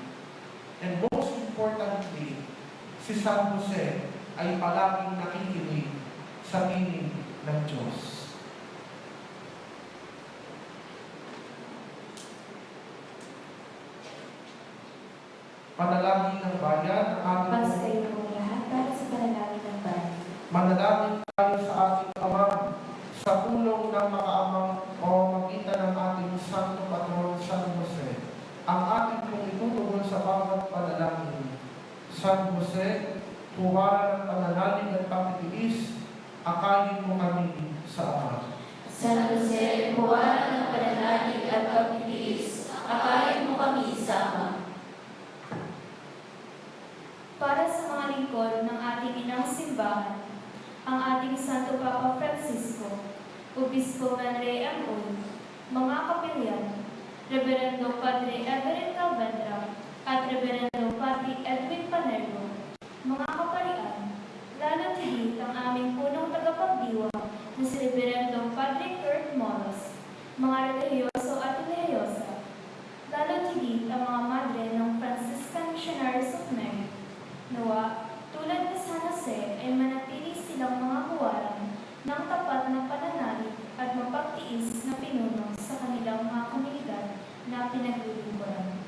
And most importantly, si San Jose ay palaging nakikinig sa piling ng Diyos. Panalangin ng bayan ang ating Basta kayo po lahat para sa panalangin ng bayan. manalangin tayo sa ating Ama sa tulong ng makaamang pamamagitan ng ating Santo Patron San Jose. Ang ating pong itutugon sa bawat panalangin. San Jose, Huwaran ng pananalig at pagtitiis, akayin mo kami sa Ama. San Jose, huwaran ng pananalig at pagtitiis, akayin mo kami sa Ama. Para sa mga lingkod ng ating inang simbahan, ang ating Santo Papa Francisco, Obispo Manre M. Uy, mga kapilyan, Reverendo Padre Everett Calvendra at Reverendo Padre Edwin Panermo, mga kaparian, lalo higit ang aming punong tagapagdiwa na si Reverendo Padre Kurt Moros, mga relihiyoso at relihiyosa, lalo higit ang mga madre ng Franciscan Missionaries of Mary. Nawa, tulad ni San Jose ay manatili silang mga huwaran ng tapat na pananalig at mapagtiis na pinuno sa kanilang mga komunidad na pinaglilingkuran.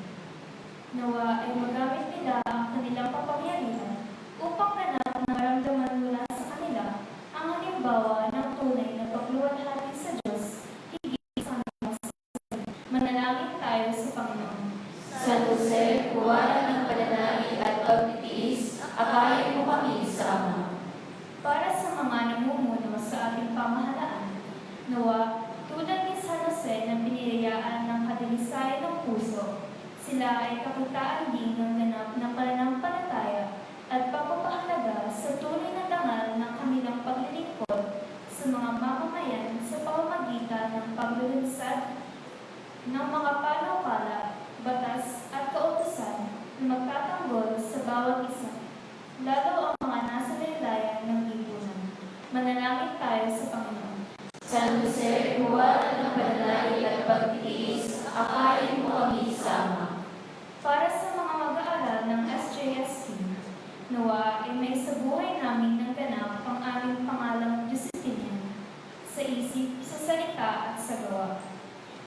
Nawa ay magamit nila ang kanilang kapangyarihan upang ganap na maramdaman mula sa kanila ang halimbawa ng tunay na pagluwalhati sa Diyos higit sa kanilang sarili. Manalangin tayo sa Panginoon. San Jose, huwaran ng pananalig at pagtitiis, akayin mo kami sa Ama. Para sa mga namumuno sa ating pamahalaan, nawa, tulad ni San Jose na biniriyaan ng kadilisayan ng puso, sila ay kakitaan din ng ganap na pananampalataya at pagpapahalaga sa tunay na dangal ng kanilang paglilingkod sa mga mamamayan sa pamamagitan ng paglulunsad ng mga panukala, batas at kautusan na magtatanggol sa bawat isa, lalo ang mga nasa laylayan ng lipunan. Manalangin tayo sa Panginoon. San Jose, huwaran ng pananalig at pagtitiis, akayin mo kami sa Ama. Para sa mga mag-aaral ng SJST, nawa ay may sa buhay namin ng ganap ang aming pangalang Justinian, sa isip, sa salita at sa gawa.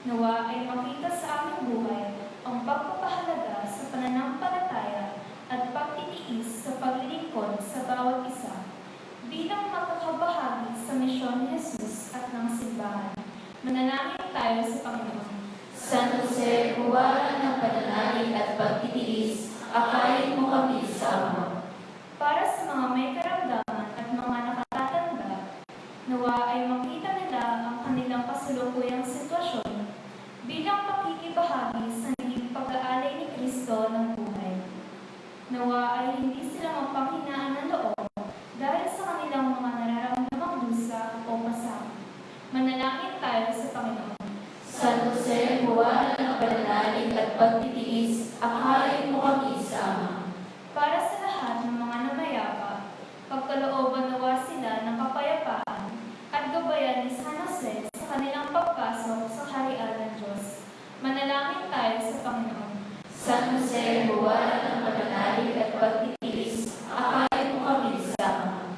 Nawa ay makita sa aming buhay ang pagpapahalaga sa pananampalataya at pagtitiis sa paglilingkod sa bawat isa bilang makakabahagi sa misyon ni Jesus at ng simbahan. Manalangin tayo sa Panginoon. San Jose, huwaran ng pananalig at pagtitiis, akayin mo kami sa Ama. Para sa mga may karamdaman at mga nakatatanda, nawa ay makita nila ang kanilang kasalukuyang sitwasyon bilang pakikibahagi sa naging pag-aalay ni Kristo ng buhay. Nawa ay hindi sila mapanghinaan ng loob dahil sa kanilang mga nararamdamang dusa o pasama. Manalangin tayo sa Panginoon. San Jose, huwaran ng pananalig at pagtitiis, akayin mo kami sa Ama. Para sa lahat ng mga namayapa, pagkalooban nawa sila ng kapayapaan at gabayan ni San Jose sa kanilang pagpasok sa kaharian ng Diyos. Manalangin tayo sa Panginoon. San Jose, huwaran ng pananalig at pagtitiis, akayin mo kami sa Ama.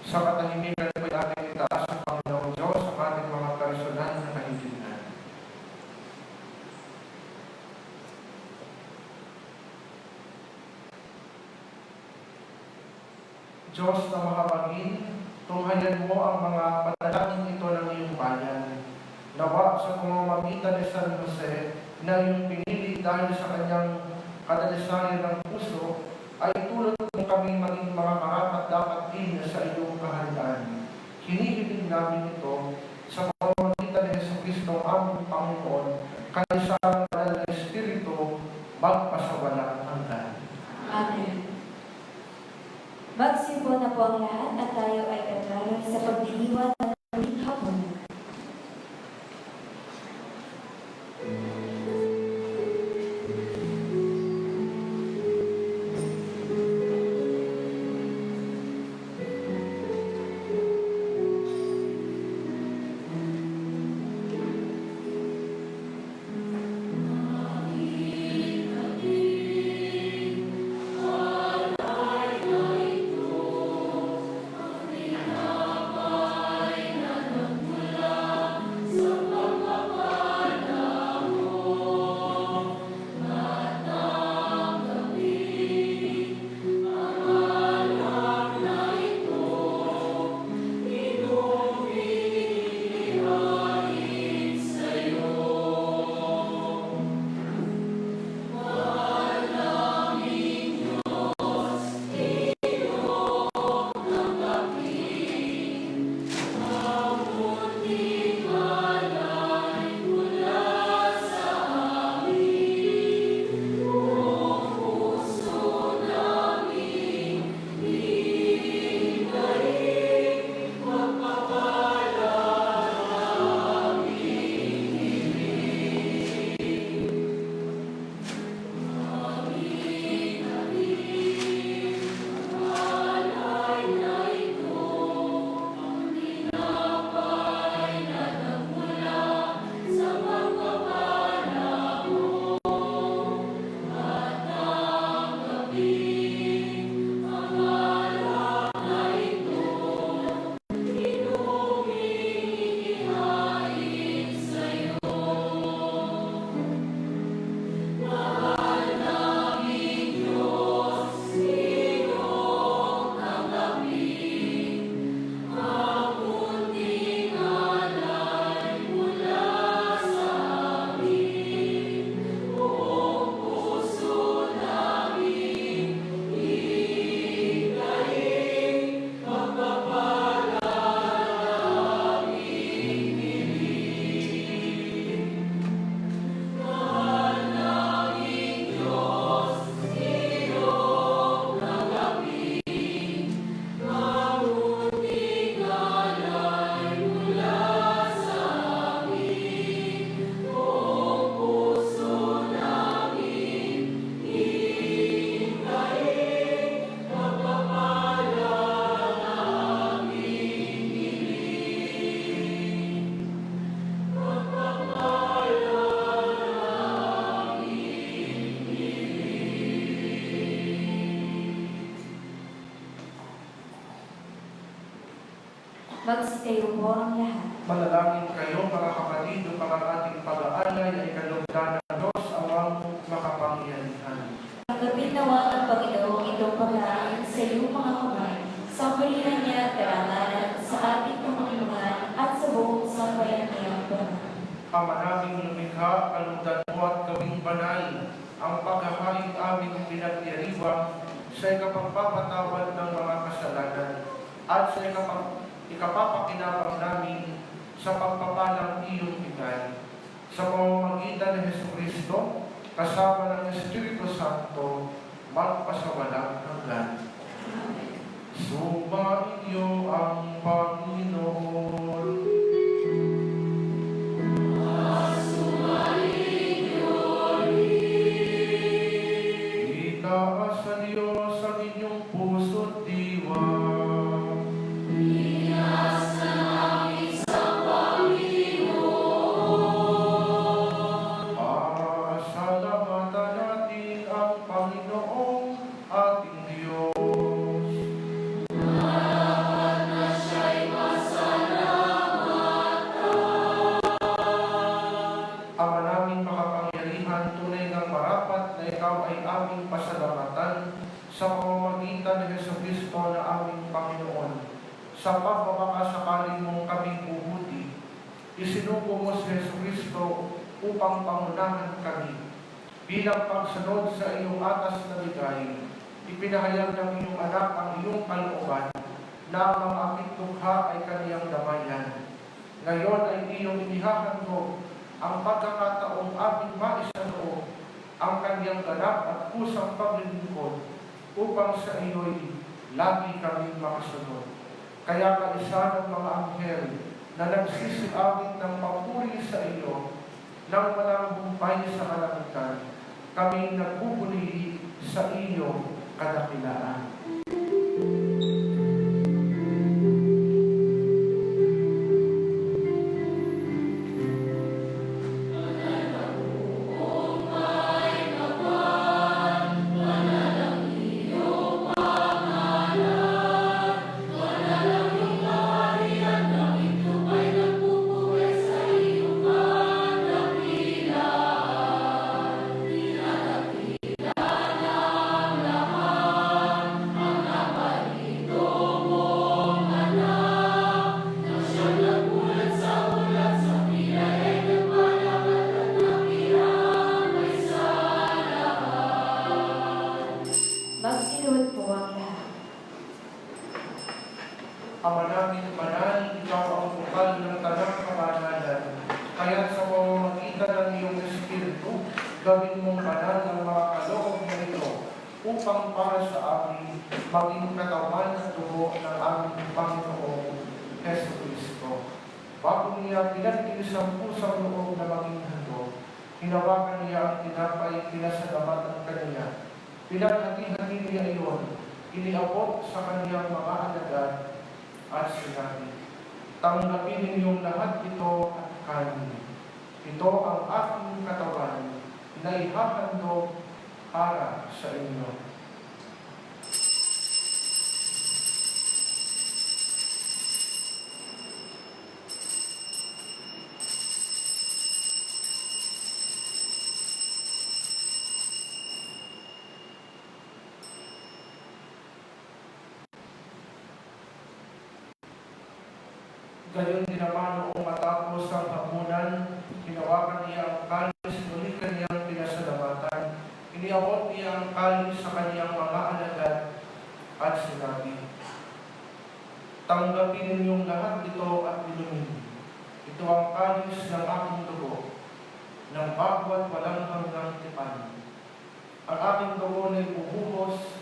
Sa katahimikan po natin itaas ang Panginoong Diyos sa ating mga personal na kahilingan. Diyos na mahabagin, tunghayan mo ang mga panalangin ito ng iyong bayan. Nawa sa pamamagitan ni San Jose na iyong pinili dahil sa kanyang kadalisayan ng puso, ay tulad mo kami maging mga karapat-dapat din sa iyong kaharian. Hinihiling namin ito sa pamamagitan ni Jesucristo ang Panginoon, kaysa ng banal na Espiritu, magpasawalang hanggan. Amen. Magsimbo na po ang lahat at tayo ay tatalay sa pagdiriwang ng muling hapunan. Amen. kayo po ang lahat. Manalangin kayo mga kapatid upang ang ating pag-aalay ay kalugdan ng Diyos awang makapangyarihan. Tanggapin nawa ang Panginoong itong pagkain sa iyong mga kamay, sa kulinan niya at karangalan sa ating pamanguluhan at sa buong sambayan niyang banal. Ama naming lumikha, kalugdan mo at gawing banal ang paghahain aming pinagyariwang sa ikapagpapatawad ng mga kasalanan at sa ikapapakinabang namin sa pagpapalang iyong bigay. Sa pamamagitan ni Jesucristo, kasama ng Espiritu Santo, magpasawalang hanggan. Sumainyo ang Panginoon. Itaas sa Diyos ang inyong puso't diwa. Pasalamatan natin ang Panginoong ating Diyos. Ama naming makapangyarihan, tunay ng marapat na ikaw ay aming pasalamatan sa pamamagitan ni Jesucristo na aming Panginoon. Sa pagpapakasakali mong kaming bubuti, isinugo mo si Jesucristo upang pangunahan kami. Bilang pagsunod sa iyong atas na bigay, ipinahayag ng iyong anak ang iyong kalooban na ang mga akit-tukha ay kaniyang damayan. Ngayon ay iyong inihahandog ang pagkakataong aming maisanoo ang kaniyang ganap at kusang paglilingkod upang sa iyo'y lagi kami makasunod. Kaya kaisa ng mga anghel na nagsisiawit ng papuri sa iyo nang walang humpay sa kalangitan, kami nagbubuli sa iyo kadakilaan. Magsinuod po ang lahat. Ama namin banal, ikaw ang bukal ng tanang kabanalan. Kaya sa pamamagitan ng iyong Espiritu, gawin mong banal ang mga kaloob na ito upang para sa amin maging katawan at dugo ng aming Panginoong Jesucristo. Bago niya pinagtiis ang pusang loob na maging handog, hinawakan niya ang tinapay, pinasalamatan kaniya. Pinaghati-hati niya iyon, iniabot sa kaniyang mga alagad at sinabi, tanggapin ninyong lahat ito at kanin. Ito ang aking katawan na ihahandog para sa inyo. Gayon din naman noong matapos ang hapunan, hinawakan niya ang kalis, muli kaniyang pinasalamatan. Iniabot niya ang kalis sa kaniyang mga alagad at sinabi, tanggapin ninyong lahat ito at inumin. Ito ang kalis ng aking dugo, ng bago at walang hanggang tipan. Ang aking dugo na ibubuhos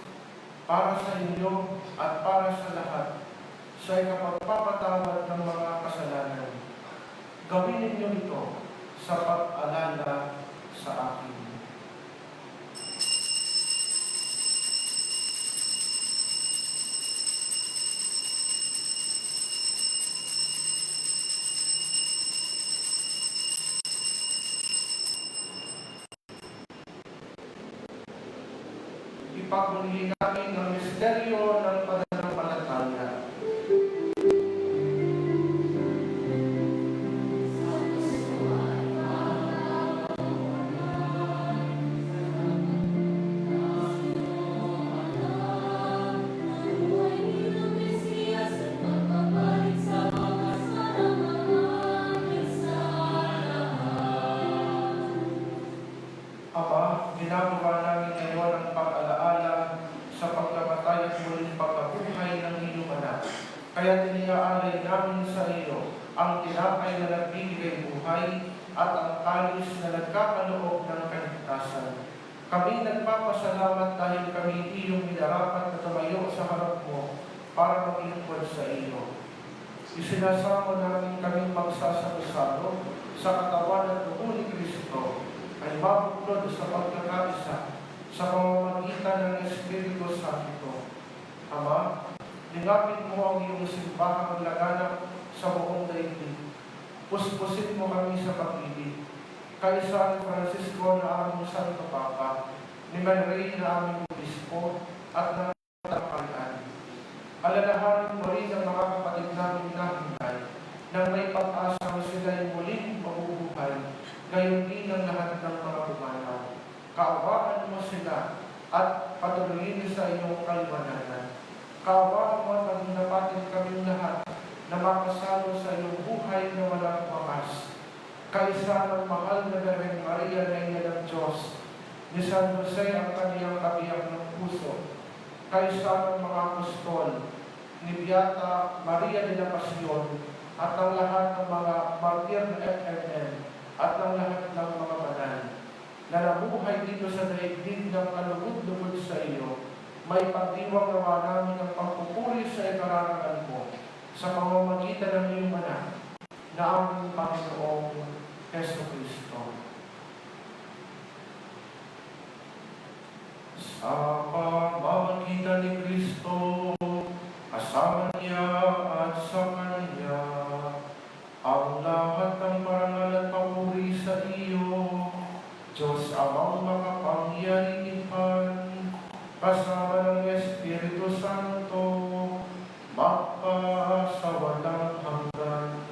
para sa inyo at para sa lahat, sa ikapagpapatawad ng mga kasalanan. Gawin ninyo ito sa pag-alala sa akin. Ipagmuli namin ang misteryo ng pananampalataya. sa iyo ang tinapay na nagbibigay buhay at ang kalis na nagkakaloob ng kaligtasan. Kami nagpapasalamat dahil kami iyong minarapat na tumayo sa harap mo para maglingkod sa iyo. Isinasamo namin kaming magsasalo-salo sa katawan at dugo ni Kristo ay mabuklod sa pagkakaisa sa pamamagitan ng Espiritu Santo. Ama, lingapin mo ang iyong simbahang laganap sa buong daigdig. Puspusin mo kami sa pag-ibig. Kay San Francisco na aming Santo Papa, ni Manray na aming Obispo, at ng Takalian. Alalahanin mo rin ang mga kapatid namin na hinay, nang may pag-asang sila'y muling mabubuhay, gayon din ang lahat ng mga pumanaw. Kaawaan mo sila at patuloyin sa iyong kaliwanagan. Kaawaan mo at napatin kaming lahat na makasalo sa iyong buhay na walang wakas. Kaisa ng mahal na Birhen Maria na ina ng Diyos, ni San Jose ang kaniyang kabiyak ng puso, kaisa ng mga apostol, ni Beata Maria de la Pasión, at ng lahat ng mga martir na FMN, at ng lahat ng mga banal, na nabuhay dito sa daigdig ng kalugod-lugod sa iyo, may pagdiwang nawa namin ang pagpupuri sa ikararangan mo, sa pamamagitan ng iyong anak, na aming Panginoong Heso Kristo. Sa pamamagitan ni Kristo, kasama niya at sa Kanya, ang lahat ng parangal at papuri sa iyo, Diyos Amang makapangyarihan, kasama ng Espiritu Santo, magpa sa walang hanggan.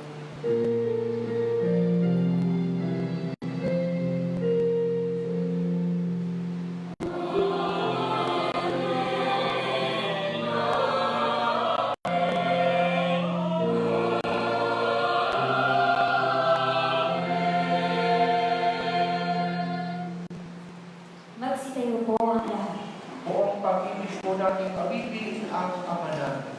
Magsitayo po ang lahat. Buong pag-ibig po natin pag-ibig ang Ama natin.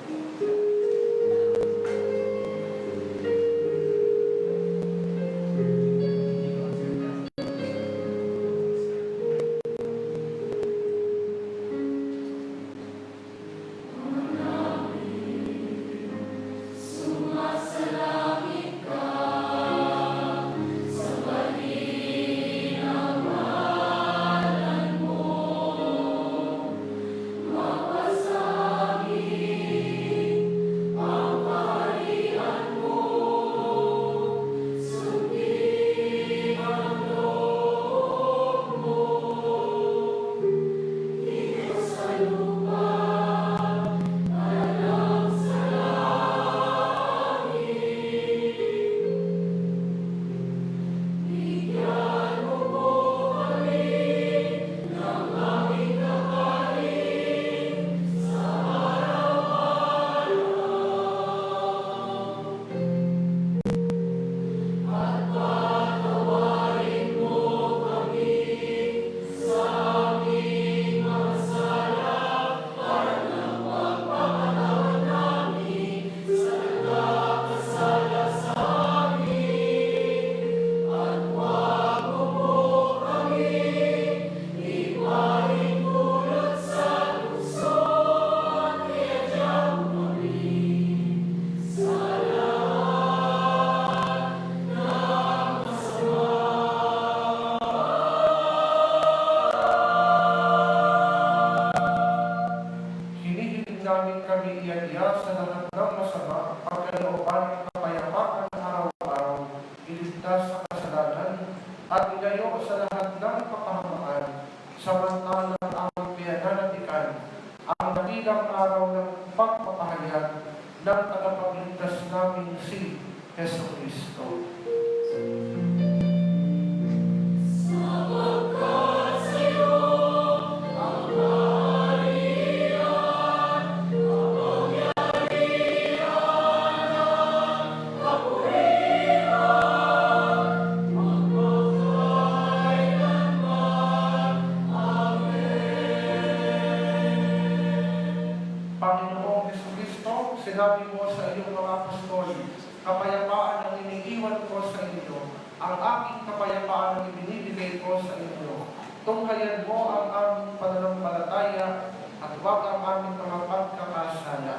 aking kapayapaan ang ibinibigay ko sa inyo. Tunghayan mo ang aming pananampalataya at huwag ang aming mga pagkakasala.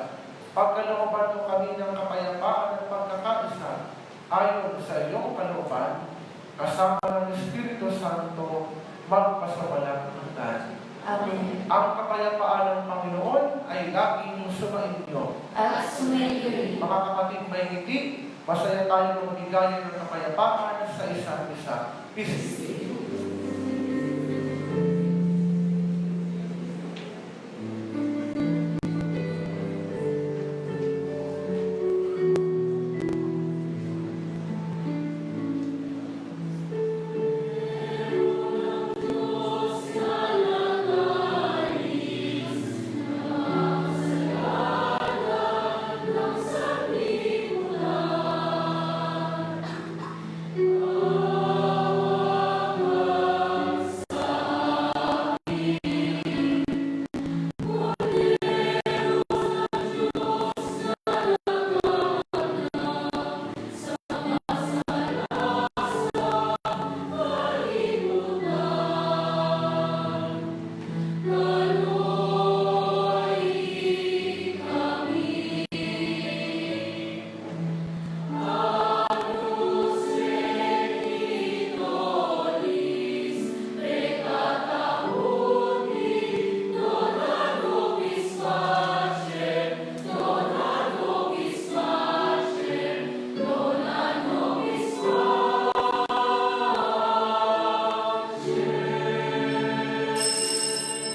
Pagkalooban mo kami ng kapayapaan at pagkakaisa ayon sa iyong kalooban, kasama ng Espiritu Santo, magpasawalang hanggan. Amen. Ang kapayapaan ng Panginoon ay laging sumainyo. At sumainyo rin. Mga kapatid may ngiti, masaya tayo magbigayan ng kapayapaan sa isa't isa. Peace be with you.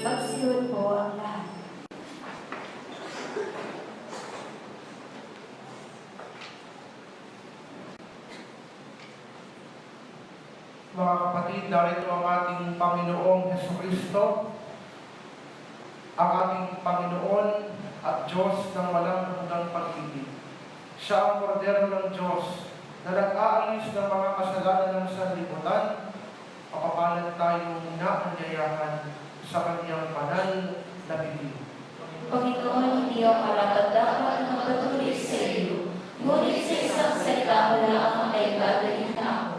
Magsiyon po ang lahat. Mga kapatid, narito ang ating Panginoong Jesucristo, ang ating Panginoon at Diyos ng walang hanggang pag-ibig. Siya ang kordero ng Diyos na nag-aalis ng mga kasalanan ng sanlibutan, mapapalad tayong inaanyayahan sa kanyang banal na bibig. Panginoon, hindi ako marapat-dapat na magpatuloy sa iyo, ngunit sa isang salita mo lang ay gagawin na ako.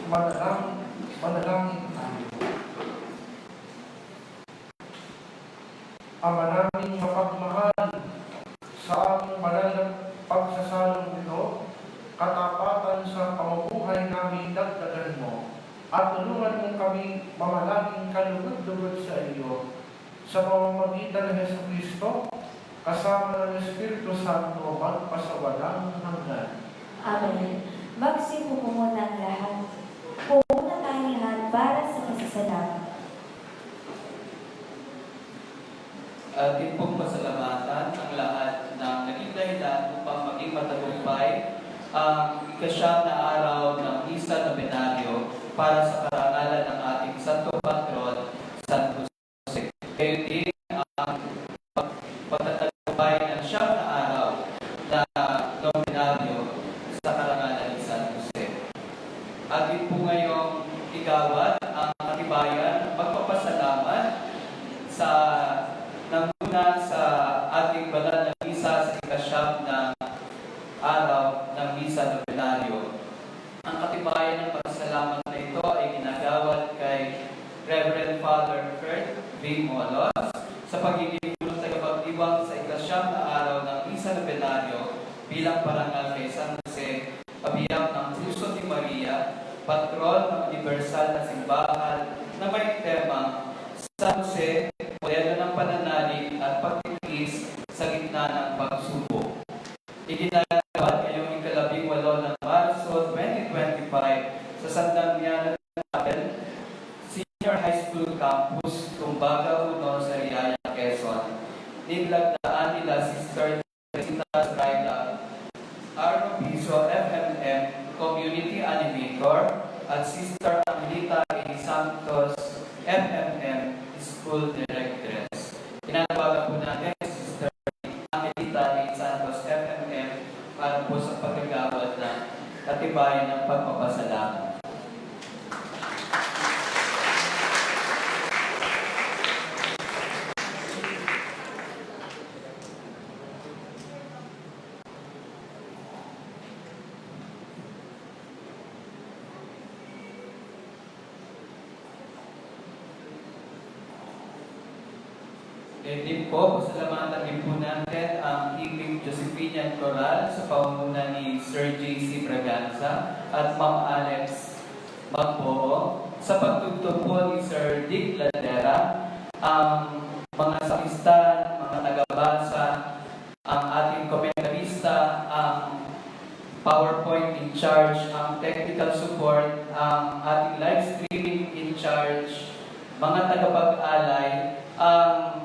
manalangin tayo. Ama namin mapagmahal, sa aming banal na pagsasalong ito, katapatan sa pamumuhay namin dagdagan mo, at tulungan mo kami mamalaging kalugod-lugod sa iyo, sa pamamagitan ng Jesucristo, kasama ng Espiritu Santo, magpasawalang hanggan. Amen. Magsimupo muna ang lahat. Puuna tayong lahat para sa kasasalamat. Atin pong pasalamatan ang lahat ng naging dahilan upang maging matagumpay ang ikasyam na araw ng Misa Novenario para sa karangalan ng ating Santo Patron, San Jose. Ngayon din ang pagtatagumpay ng siyam na araw na Novenario sa karangalan ni San Jose. Atin po ngayong igawad ang katibayan magpapasalamat sa nanguna sa ating banal na misa sa ikasyam na araw ng Misa Novenario. Ang katibayan ng pasasalamat na ito ay ginagawad kay Reverend Father Kurt V. Molos sa pagiging gulong tagapagdiwang sa ikasyam na araw ng Misa Novenario bilang parangal kay San Jose, pabiyang ng Puso ni Maria, patron ng universal na simbahan na may tema San Jose, modelo ng pananalig at pagtitiis sa gitna ng pagsubok. Iginagawa ngayong ika-18 ng Marso 2025 sa San Damiano Chapel, Senior High School Campus, Tumbaga, Uno, Sariaya, Quezon. Niglagdaan nila Sister Teresita Sraida, Arno Piso, FMM, Community Animator, at Sister Angelita A. Santos, FMM, School Directress. Pinanawagan po natin Sister Angelita A. Santos, FMM, para po sa paggagawad ng katibayan ng pagpapasalamat. Din po, pasalamatan din po natin ang Hibig Josephinian Choral sa pamumuno ni Sir J.C. Braganza at Ma'am Alex Magpoo. Sa pagtugtog po ni Sir Dick Ladera, ang mga sakristan, mga tagabasa, ang ating komentarista, ang PowerPoint in charge, ang technical support, ang ating live streaming in charge, mga tagapag-alay, ang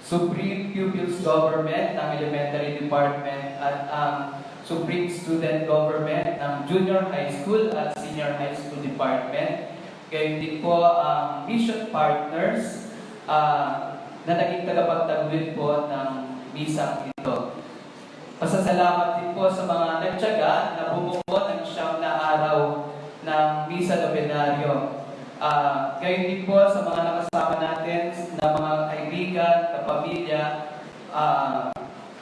Supreme Pupils Government ng Elementary Department at ang Supreme Student Government ng Junior High School at Senior High School Department. Gayon din po ang mission partners na naging tagapagtaguyod po ng misang ito. Pasasalamat din po sa mga nagtiyaga na bumuo ng siyam na araw ng Misa Novenario. Gayon din po sa mga nakasama natin na mga kaibigan, kapamilya,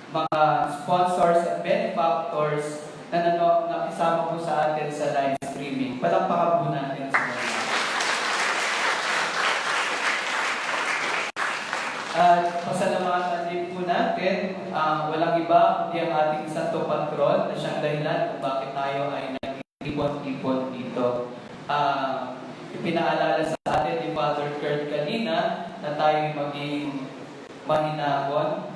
mga sponsors at benefactors na nakisama po sa atin sa live streaming. Palakpakan po natin sa mga. At pasalamatan din po natin walang iba kundi ang ating Santo Patron na siyang dahilan kung bakit tayo ay nag-ipon-ipon dito. Pinaalala sa atin ni Father Kurt kanina na tayo maging mahinahon,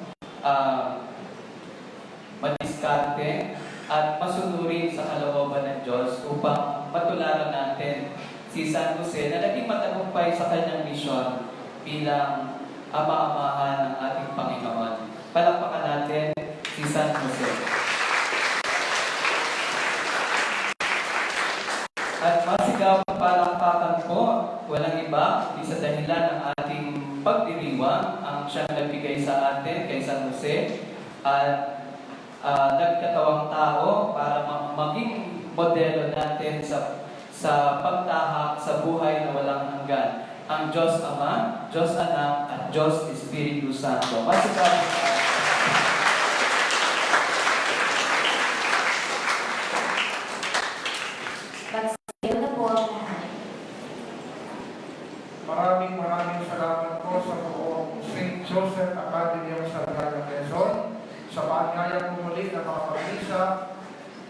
madiskarte, at masunurin sa kalooban ng Diyos upang matularan natin si San Jose na naging matagumpay sa kanyang misyon bilang ama-amahan ng ating Panginoon. Palakpakan natin si San Jose. At masigaw ang palakpakan po, walang iba, kundi sa dahilan ng ating pagdiriwang, ang siyang nagbigay sa atin kay San Jose, at nagkatawang tao para maging modelo natin sa pagtahak sa buhay na walang hanggan. Ang Diyos Ama, Diyos Anak, at Diyos Espiritu Santo. Masigaw. maraming salamat po sa buong St. Joseph Academy of Sargana, Quezon, sa paanyaya po muli na makapag-isa,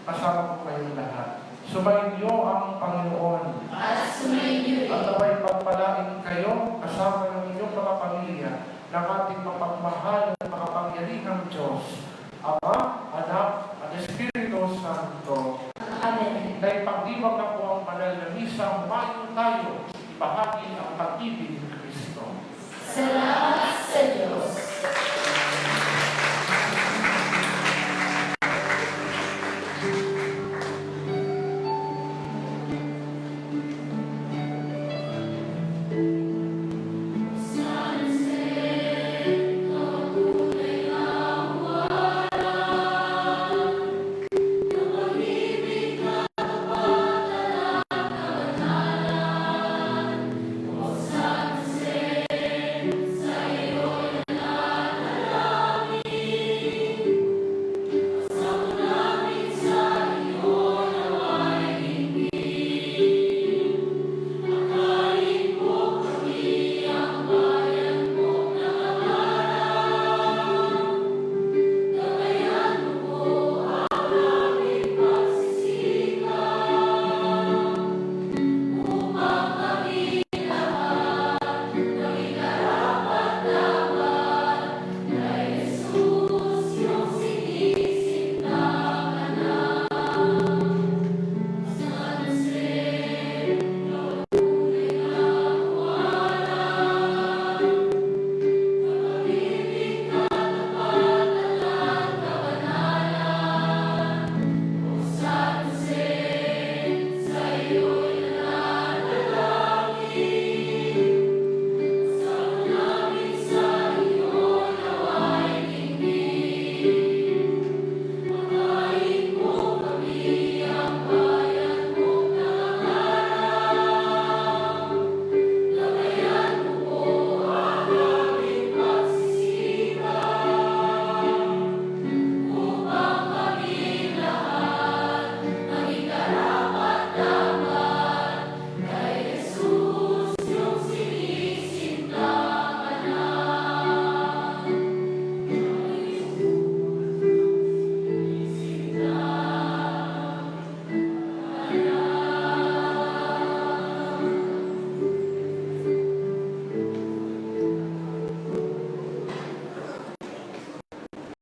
kasama po kayong lahat. Sumainyo ang Panginoon. At sumainyo At naway pagpalain kayo, kasama ng inyong mga pamilya, ng ating mapagmahal at makapangyarihang Diyos, Ama, Anak, at Espiritu Santo. Amen. Na ipagdiwag na po ang banal na misa, humayo tayo, ibahagi ang pag-ibig ni Kristo. Salamat sa Diyos.